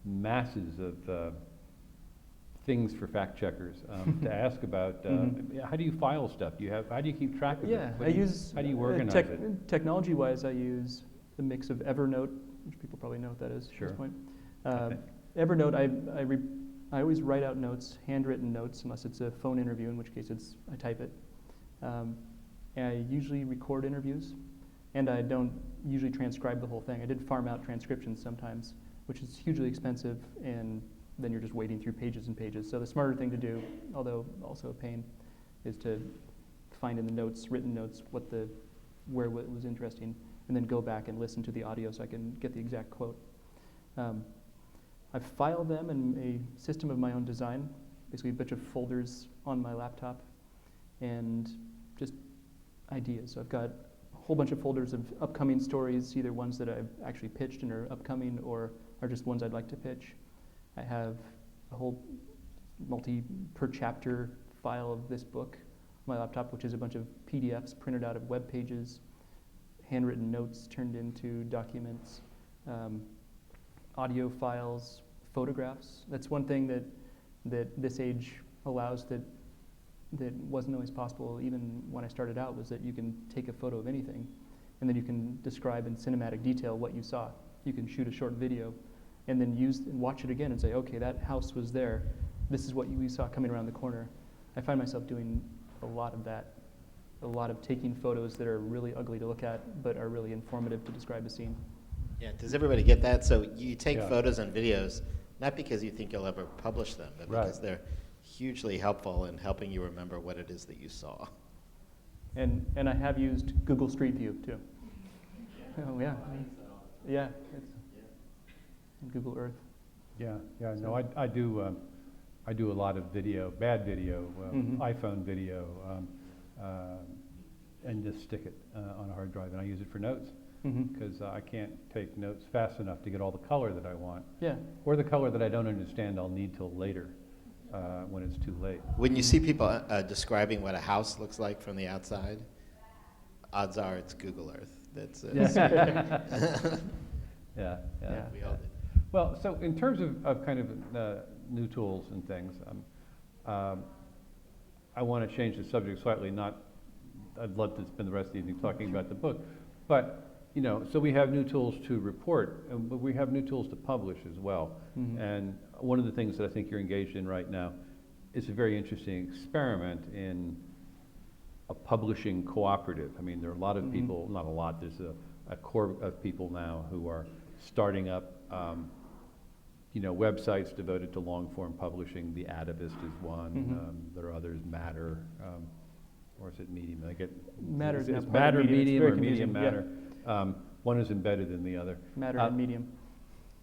masses of things for fact checkers to ask about. How do you file stuff? How do you keep track of it? How do you organize it? Technology-wise, I use the mix of Evernote, which people probably know what that is at this point. Evernote, I always write out notes, handwritten notes, unless it's a phone interview, in which case I type it. And I usually record interviews, and I don't usually transcribe the whole thing. I did farm out transcriptions sometimes, which is hugely expensive, and then you're just wading through pages and pages. So the smarter thing to do, although also a pain, is to find in the notes, written notes, where what was interesting, and then go back and listen to the audio so I can get the exact quote. I file them in a system of my own design, basically a bunch of folders on my laptop, and just ideas. So I've got a whole bunch of folders of upcoming stories, either ones that I've actually pitched and are upcoming, or are just ones I'd like to pitch. I have a whole per chapter file of this book on my laptop, which is a bunch of PDFs printed out of web pages, handwritten notes turned into documents, audio files, photographs. That's one thing that this age allows that wasn't always possible even when I started out, was that you can take a photo of anything and then you can describe in cinematic detail what you saw. You can shoot a short video and then watch it again and say, okay, that house was there. This is what we saw coming around the corner. I find myself doing a lot of that, a lot of taking photos that are really ugly to look at, but are really informative to describe a scene. Yeah, does everybody get that? So you take Yeah. photos and videos, not because you think you'll ever publish them, but Right. because they're hugely helpful in helping you remember what it is that you saw. And I have used Google Street View too. Oh yeah, yeah, it's and Google Earth. Yeah, no, I do a lot of video, bad video, Mhm. iPhone video, and just stick it on a hard drive, and I use it for notes, Mm-hmm. because I can't take notes fast enough to get all the color that I want, Yeah, or the color that I don't understand I'll need till later, when it's too late. When you see people describing what a house looks like from the outside, odds are it's Google Earth. That's Yeah. Yeah. we all do. Well, so in terms of kind of new tools and things, I want to change the subject slightly. I'd love to spend the rest of the evening talking about the book, but so we have new tools to report, but we have new tools to publish as well. Mhm. And one of the things that I think you're engaged in right now is a very interesting experiment in a publishing cooperative. I mean, there are a lot of Mhm. people, not a lot, there's a core of people now who are starting up websites devoted to long-form publishing. The Atavist is one. Mhm. There are others, Matter, or is it Medium? I get Matter is now it's part of Matter, Medium. It's Medium, very or Medium, confusing, Matter. One is embedded in the other. Matter Uh, and Medium.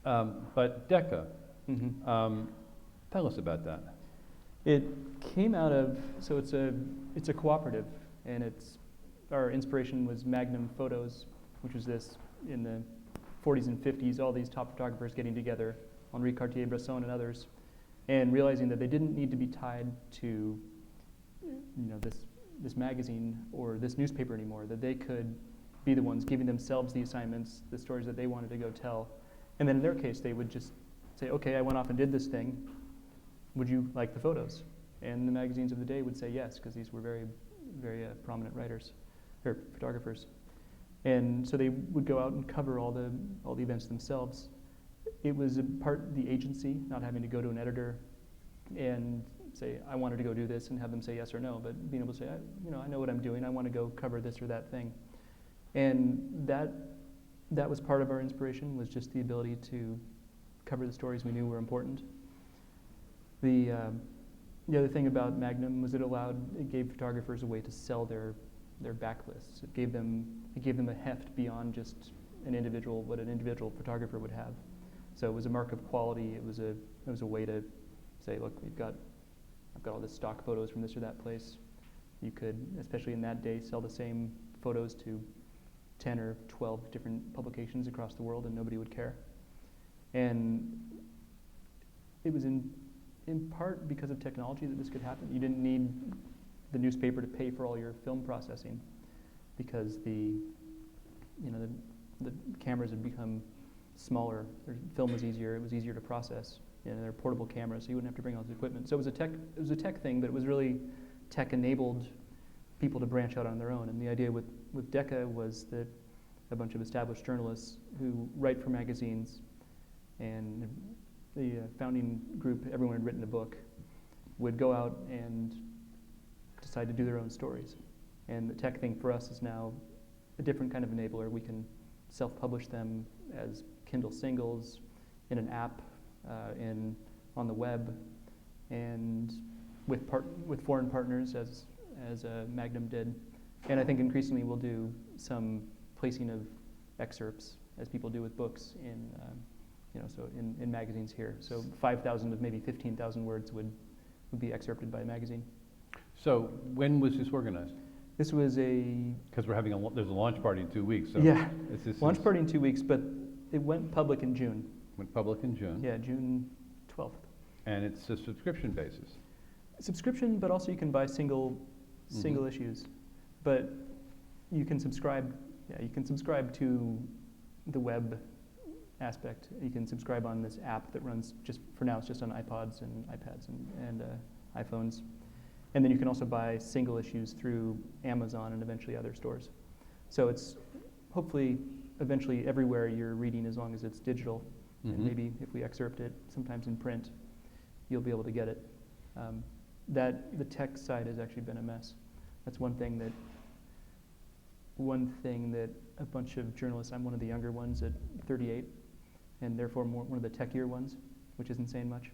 But Deca, Mm-hmm. tell us about that. It came out of, so it's a cooperative, and our inspiration was Magnum Photos, which was this in the 40s and 50s, all these top photographers getting together, Henri Cartier-Bresson and others, and realizing that they didn't need to be tied to this magazine or this newspaper anymore, that they could be the ones giving themselves the assignments, the stories that they wanted to go tell. And then in their case, they would just say, okay, I went off and did this thing. Would you like the photos? And the magazines of the day would say yes, because these were very, very prominent writers or photographers. And so they would go out and cover all the events themselves. It was the agency, not having to go to an editor and say, I wanted to go do this, and have them say yes or no, but being able to say, I know what I'm doing. I want to go cover this or that thing. And that was part of our inspiration, was just the ability to cover the stories we knew were important. The other thing about Magnum was it gave photographers a way to sell their backlists. It gave them a heft beyond just what an individual photographer would have. So it was a mark of quality. It was a way to say, look, I've got all this stock photos from this or that place. You could, especially in that day, sell the same photos to 10 or 12 different publications across the world, and nobody would care. And it was in part because of technology that this could happen. You didn't need the newspaper to pay for all your film processing, because the cameras had become smaller. Film was easier. It was easier to process. They're portable cameras, so you wouldn't have to bring all this equipment. So it was a tech thing, but it was really tech-enabled people to branch out on their own. And the idea with Deca was that a bunch of established journalists who write for magazines, and the founding group, everyone had written a book, would go out and decide to do their own stories. And the tech thing for us is now a different kind of enabler. We can self-publish them as Kindle Singles, in an app, on the web, and with foreign partners, as Magnum did. And I think increasingly we'll do some placing of excerpts, as people do with books, in magazines here. So 5,000 of maybe 15,000 words would be excerpted by a magazine. So when was this organized? This was Because there's a launch party in 2 weeks. So yeah, this launch party in 2 weeks, but it went public in June. Went public in June. Yeah, June 12th. And it's a subscription basis. Subscription, but also you can buy single issues. But you can subscribe. Yeah, you can subscribe to the web aspect. You can subscribe on this app that runs for now. It's just on iPods and iPads and iPhones. And then you can also buy single issues through Amazon and eventually other stores. So it's hopefully eventually everywhere you're reading, as long as it's digital. And maybe if we excerpt it, sometimes in print, you'll be able to get it. The tech side has actually been a mess. That's one thing that a bunch of journalists, I'm one of the younger ones at 38, and therefore one of the techier ones, which isn't saying much.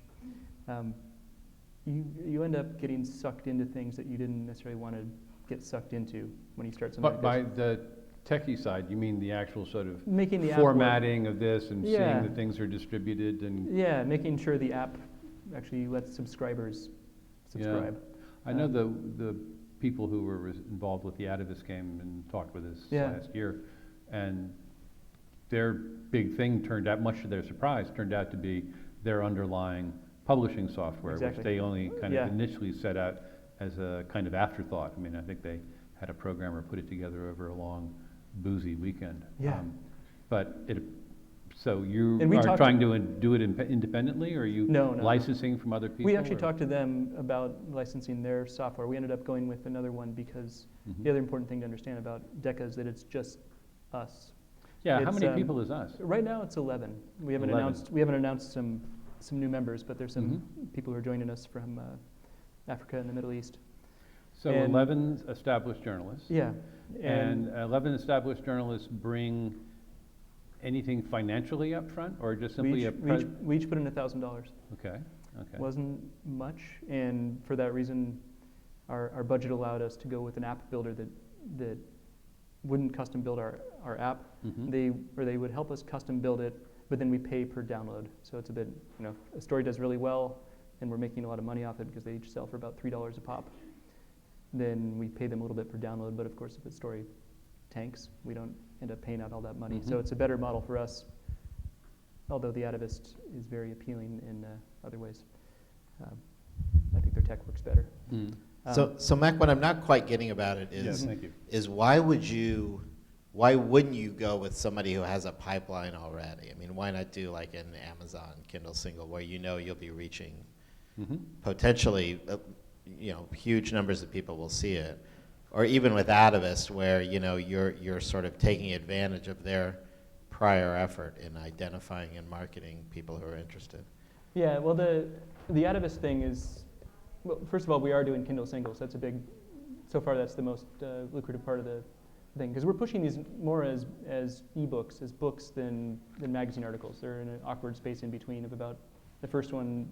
You end up getting sucked into things that you didn't necessarily want to get sucked into when you start something But like by the techie side, you mean the actual sort of making the formatting of this and Yeah. seeing that things are distributed and Yeah, making sure the app actually lets subscribers subscribe. I know the people who were involved with the Atavist came and talked with us Yeah. last year, and their big thing turned out, much to their surprise, turned out to be their underlying publishing software, Exactly. which they only kind Yeah. of initially set out as a kind of afterthought. I mean, I think they had a programmer put it together over a long, boozy weekend. Yeah. So you And we are talked trying to do it independently, or are you No. licensing from other people? We actually or- talked to them about licensing their software. We ended up going with another one because Mhm. the other important thing to understand about Deca is that it's just us. Yeah, how it's, many people is us? Right now it's 11. We haven't 11. announced some new members, but there's some people who are joining us from Africa and the Middle East. So And- 11 established journalists. Yeah. And 11 established journalists bring anything financially up front, or just simply we each put in $1,000. Okay, okay. Wasn't much, and for that reason, our budget allowed us to go with an app builder that wouldn't custom build our app. Mhm. They would help us custom build it, but then we pay per download. So it's a bit, a story does really well, and we're making a lot of money off it because they each sell for about $3 a pop. Then we pay them a little bit per download, but of course, if the story tanks, we don't end up paying out all that money. So Mhm. it's a better model for us, although the Atavist is very appealing in other ways. I think their tech works better. Mm. So Mac, what I'm not quite getting about it Yes, is, thank you. why wouldn't you go with somebody who has a pipeline already? I mean, why not do like an Amazon Kindle Single where you'll be reaching Mhm. potentially, huge numbers of people will see it, or even with Atavist where you're sort of taking advantage of their prior effort in identifying and marketing people who are interested. Yeah, well, the Atavist thing is, well, first of all, we are doing Kindle Singles. That's so far that's the most lucrative part of the thing, because we're pushing these more as ebooks, as books than magazine articles. They're in an awkward space in between of about, the first one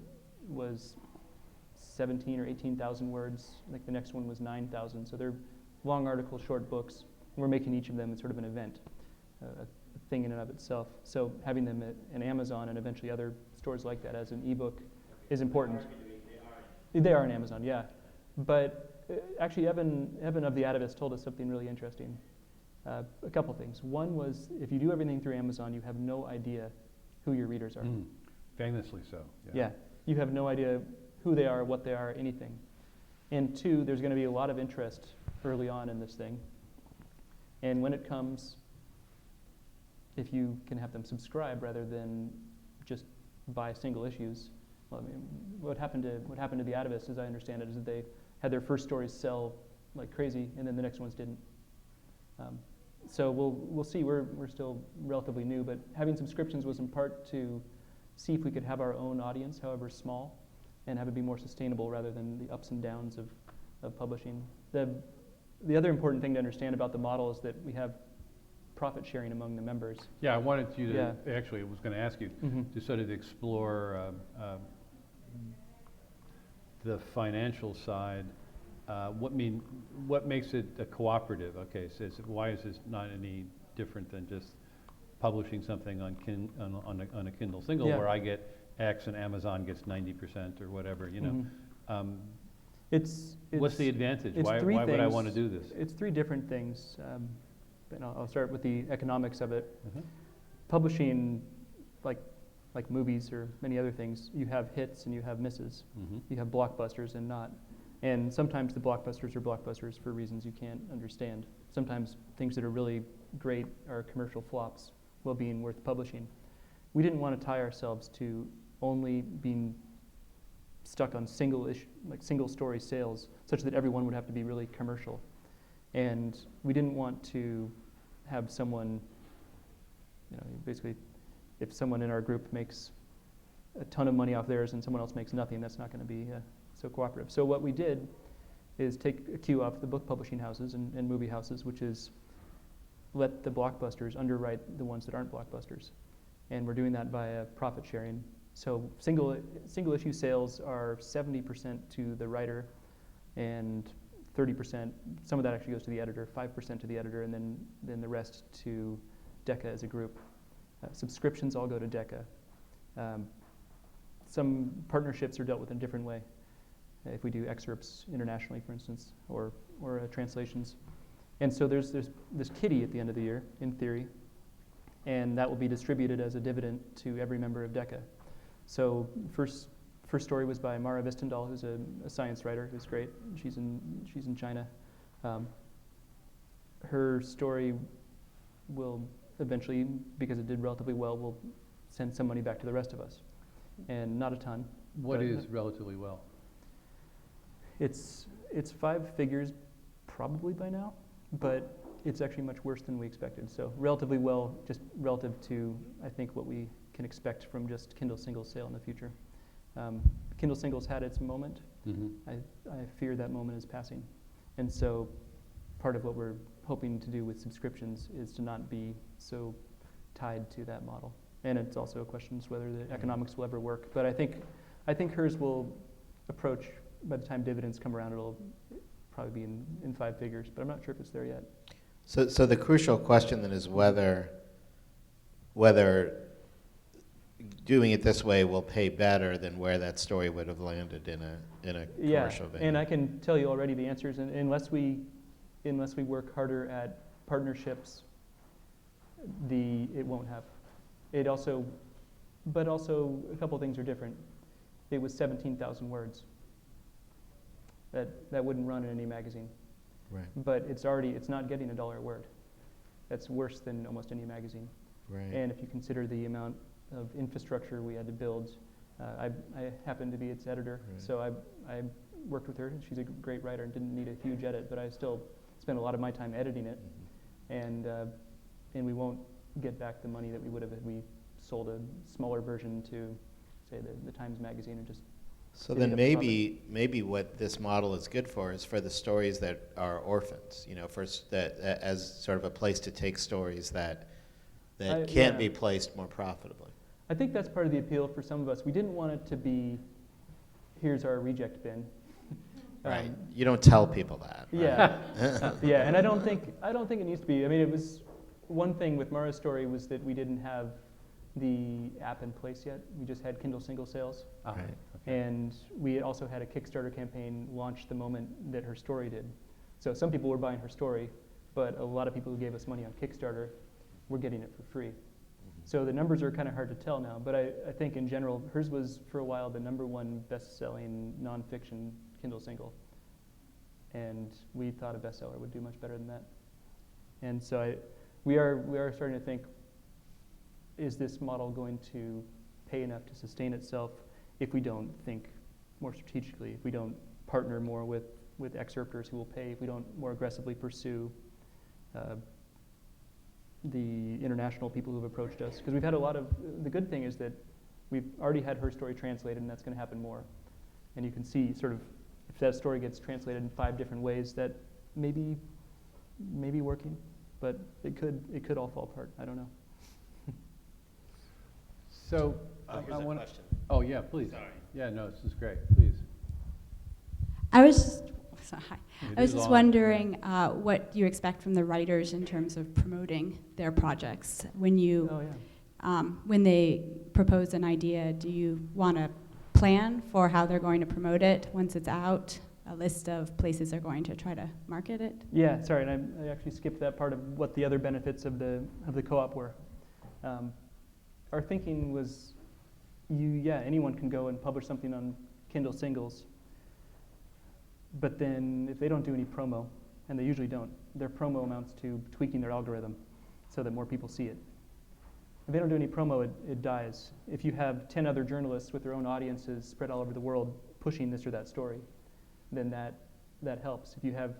was 17 or 18,000 words. I think the next one was 9,000. So they're long articles, short books. And we're making each of them sort of an event, a thing in and of itself. So having them at Amazon and eventually other stores like that as an ebook is important. They are on Amazon, yeah. But actually, Evan of the Atavist told us something really interesting. A couple things. One was, if you do everything through Amazon, you have no idea who your readers are. Mm. Famously so. Yeah, you have no idea who they are, what they are, anything. And two, there's going to be a lot of interest early on in this thing. And when it comes, if you can have them subscribe rather than just buy single issues. Well, I mean, what happened to the Atavist, as I understand it, is that they had their first stories sell like crazy, and then the next ones didn't. So we'll see. We're still relatively new, but having subscriptions was in part to see if we could have our own audience, however small, and have it be more sustainable rather than the ups and downs of publishing. The other important thing to understand about the model is that we have profit sharing among the members. Yeah, I wanted you to, Yeah. actually, I was going to ask you Mhm. to sort of explore the financial side. What makes it a cooperative? Okay, so why is this not any different than just publishing something on a Kindle Single Yeah. where I get X and Amazon gets 90% or whatever, Mhm. It's What's the advantage? it's Why three would I things. want to do this? It's three different things, and I'll start with the economics of it. Mhm. Publishing, like movies or many other things, you have hits and you have misses. Mhm. You have blockbusters and not. And sometimes the blockbusters are blockbusters for reasons you can't understand. Sometimes things that are really great are commercial flops, while being worth publishing. We didn't want to tie ourselves to only being stuck on single story sales, such that everyone would have to be really commercial. And we didn't want to have someone, basically, if someone in our group makes a ton of money off theirs and someone else makes nothing, that's not going to be so cooperative. So what we did is take a cue off the book publishing houses and movie houses, which is let the blockbusters underwrite the ones that aren't blockbusters. And we're doing that via profit sharing. So single issue sales are 70% to the writer and 30%, some of that actually goes to the editor, 5% to the editor, and then the rest to Deca as a group. Subscriptions all go to Deca. Some partnerships are dealt with in a different way. If we do excerpts internationally, for instance, or translations. And so there's this kitty at the end of the year, in theory, and that will be distributed as a dividend to every member of Deca. So first story was by Mara Vistendal, who's a science writer who's great. She's in China. Her story will eventually, because it did relatively well, will send some money back to the rest of us, and not a ton. What is relatively well? It's 5 figures probably by now, but it's actually much worse than we expected. So relatively well, just relative to, I think, what we can expect from just Kindle Singles sale in the future. Kindle Singles had its moment. Mm-hmm. I fear that moment is passing. And so part of what we're hoping to do with subscriptions is to not be so tied to that model. And it's also a question as whether the economics will ever work. But I think hers will approach, by the time dividends come around, it'll probably be in 5 figures, but I'm not sure if it's there yet. So the crucial question then is whether doing it this way will pay better than where that story would have landed in a commercial venue. And I can tell you already the answers. And unless we work harder at partnerships, it won't have. But also a couple things are different. It was 17,000 words. That wouldn't run in any magazine. Right. But it's not getting $1 a word. That's worse than almost any magazine. Right. And if you consider the amount of infrastructure we had to build, I happened to be its editor, Right. so I worked with her. She's a great writer and didn't need a huge edit, but I still spent a lot of my time editing it, and we won't get back the money that we would have if we sold a smaller version to, say, the Times Magazine and just. So then maybe what this model is good for is for the stories that are orphans, as sort of a place to take stories that can't be placed more profitably. I think that's part of the appeal for some of us. We didn't want it to be, here's our reject bin. Right. You don't tell people that. Right? Yeah. Yeah, and I don't think it needs to be. I mean, it was one thing with Mara's story was that we didn't have the app in place yet. We just had Kindle Single sales. Right. Okay. And we also had a Kickstarter campaign launched the moment that her story did. So some people were buying her story, but a lot of people who gave us money on Kickstarter were getting it for free. So the numbers are kind of hard to tell now, but I think in general, hers was for a while the #1 best-selling nonfiction Kindle single. And we thought a bestseller would do much better than that. And so we are starting to think, is this model going to pay enough to sustain itself if we don't think more strategically, if we don't partner more with excerptors who will pay, if we don't more aggressively pursue the international people who have approached us? Because we've had the good thing is that we've already had her story translated, and that's going to happen more. And you can see sort of, if that story gets translated in 5 different ways, that may be working, but it could all fall apart. I don't know. So Here's I a want. question. Oh yeah, please. Sorry. Yeah, no, this is great. Please. I was just long. wondering what you expect from the writers in terms of promoting their projects. When when they propose an idea, do you want to plan for how they're going to promote it once it's out? A list of places they're going to try to market it? Yeah, sorry, and I actually skipped that part of what the other benefits of the co-op were. Our thinking was, anyone can go and publish something on Kindle Singles, but then if they don't do any promo, and they usually don't, their promo amounts to tweaking their algorithm so that more people see it. If they don't do any promo, it dies. If you have 10 other journalists with their own audiences spread all over the world pushing this or that story, then that helps. If you have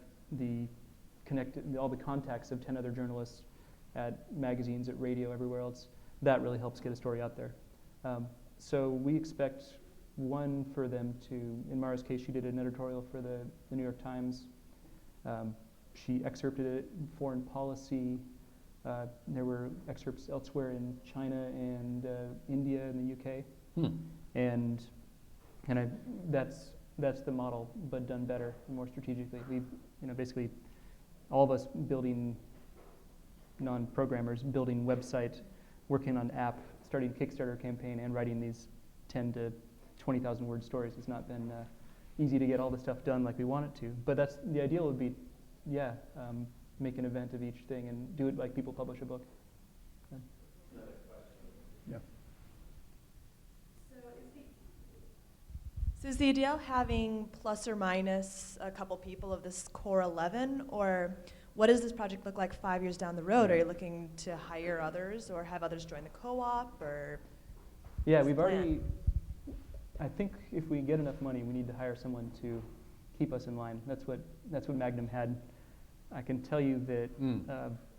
all the contacts of 10 other journalists at magazines, at radio, everywhere else, that really helps get a story out there. So we expect one for them to, in Mara's case, she did an editorial for the New York Times. She excerpted it in Foreign Policy. There were excerpts elsewhere in China and India and the UK. And that's the model, but done better and more strategically. We've, basically all of us building non-programmers, building website, working on app, starting a Kickstarter campaign, and writing these 10 to 20,000 word stories. It's not been easy to get all the stuff done like we want it to. But that's the ideal would be, make an event of each thing and do it like people publish a book. Another question. Yeah. So is the ideal having plus or minus a couple people of this core 11, or what does this project look like 5 years down the road? Are you looking to hire others or have others join the co-op, or? Yeah, what's we've the plan? already, I think if we get enough money, we need to hire someone to keep us in line. That's what Magnum had. I can tell you that.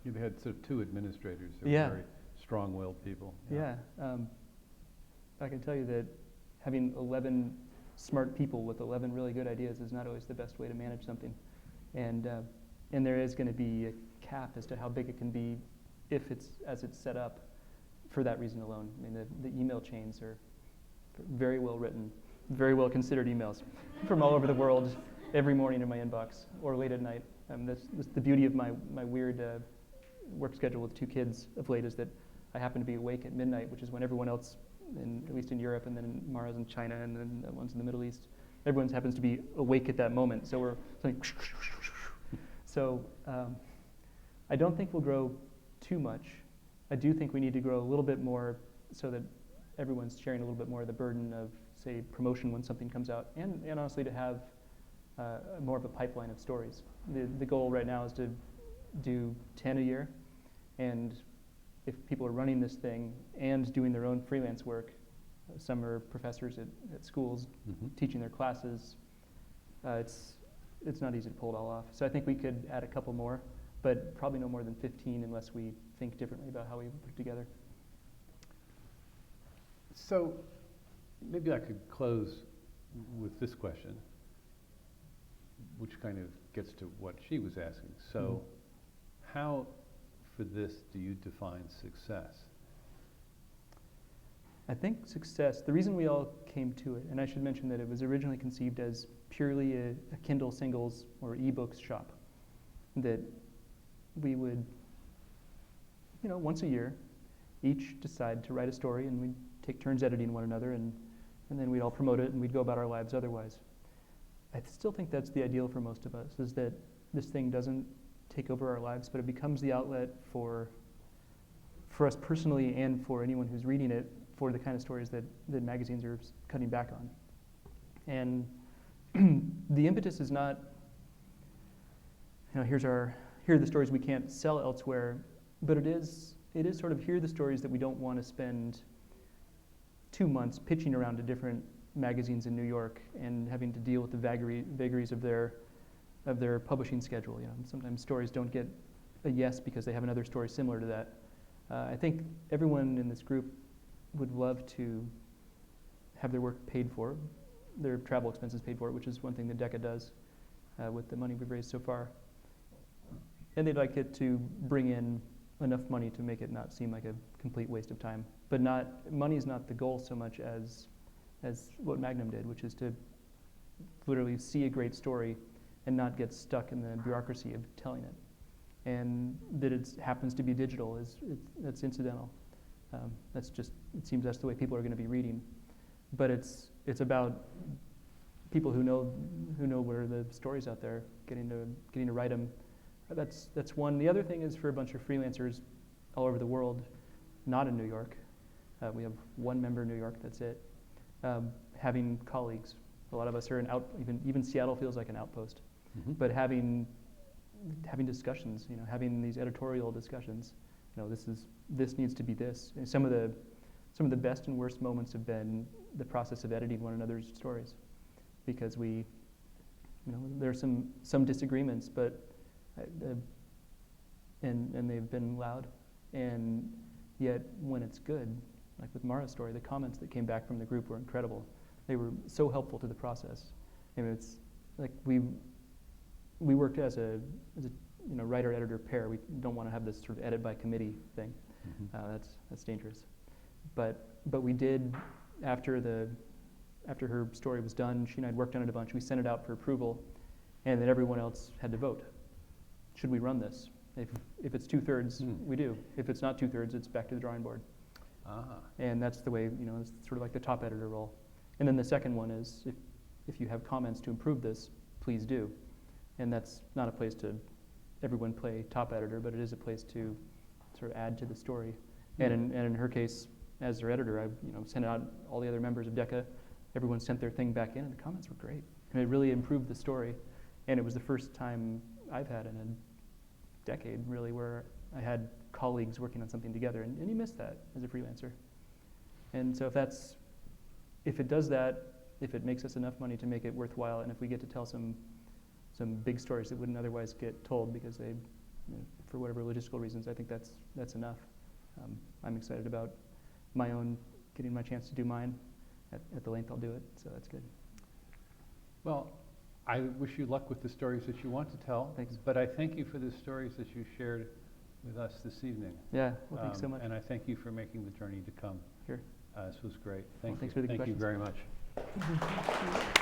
You've had sort of two administrators who Yeah. are very strong-willed people. Yeah, I can tell you that having 11 smart people with 11 really good ideas is not always the best way to manage something. And there is going to be a cap as to how big it can be if it's as it's set up for that reason alone. I mean, the email chains are very well written, very well considered emails from all over the world every morning in my inbox or late at night. That's the beauty of my weird work schedule with two kids of late, is that I happen to be awake at midnight, which is when everyone else, at least in Europe, and then Mara's in China, and then the ones in the Middle East, everyone happens to be awake at that moment. So we're like, so I don't think we'll grow too much. I do think we need to grow a little bit more so that everyone's sharing a little bit more of the burden of, say, promotion when something comes out, and honestly to have more of a pipeline of stories. The goal right now is to do 10 a year, and if people are running this thing and doing their own freelance work, some are professors at schools teaching their classes, it's not easy to pull it all off. So I think we could add a couple more, but probably no more than 15 unless we think differently about how we put it together. So maybe I could close with this question, which kind of gets to what she was asking. So how, for this, do you define success? I think success, the reason we all came to it, and I should mention that it was originally conceived as purely a Kindle Singles or ebooks shop, that we would, once a year, each decide to write a story, and we'd take turns editing one another, and then we'd all promote it, and we'd go about our lives otherwise. I still think that's the ideal for most of us, is that this thing doesn't take over our lives, but it becomes the outlet for us personally and for anyone who's reading it, for the kind of stories that magazines are cutting back on. And the impetus is not, here are the stories we can't sell elsewhere, but it is sort of, here are the stories that we don't want to spend 2 months pitching around to different magazines in New York and having to deal with the vagaries of their publishing schedule. Sometimes stories don't get a yes because they have another story similar to that. I think everyone in this group would love to have their work paid for, their travel expenses paid for, which is one thing that Deca does with the money we've raised so far. And they'd like it to bring in enough money to make it not seem like a complete waste of time. But money is not the goal so much as what Magnum did, which is to literally see a great story and not get stuck in the bureaucracy of telling it. And that it happens to be digital that's incidental. It seems that's the way people are going to be reading. But it's about people who know where are the stories out there, getting to write them. That's one. The other thing is for a bunch of freelancers all over the world, not in New York. We have one member in New York, that's it. Having colleagues. A lot of us are even Seattle feels like an outpost. But having discussions, having these editorial discussions. This needs to be this. And some of the best and worst moments have been the process of editing one another's stories, because there's some disagreements, but and they've been loud, and Yet when it's good, like with Mara's story, the comments that came back from the group were incredible. They were so helpful to the process. I mean, it's like we worked as a writer-editor pair. We don't want to have this sort of edit by committee thing. That's dangerous. But we did, after her story was done, she and I had worked on it a bunch. We sent it out for approval, and then everyone else had to vote. Should we run this? If it's 2/3, we do. If it's not 2/3, it's back to the drawing board. And that's the way, it's sort of like the top editor role. And then the second one is, if you have comments to improve this, please do. And that's not a place to everyone play top editor, but it is a place to sort of add to the story. And in her case, as her editor, I sent out all the other members of Deca. Everyone sent their thing back in, and the comments were great. And it really improved the story. And it was the first time I've had in a decade, really, where I had colleagues working on something together, and you miss that as a freelancer. And so if it does that, if it makes us enough money to make it worthwhile, and if we get to tell some big stories that wouldn't otherwise get told because they, for whatever logistical reasons, I think that's enough. I'm excited about my own, getting my chance to do mine at the length I'll do it, so that's good. Well, I wish you luck with the stories that you want to tell. Thanks. But I thank you for the stories that you shared with us this evening. Yeah, well, thanks so much. And I thank you for making the journey to come. Sure. This was great. Well, Thank thanks you. for the Thank you questions. very much.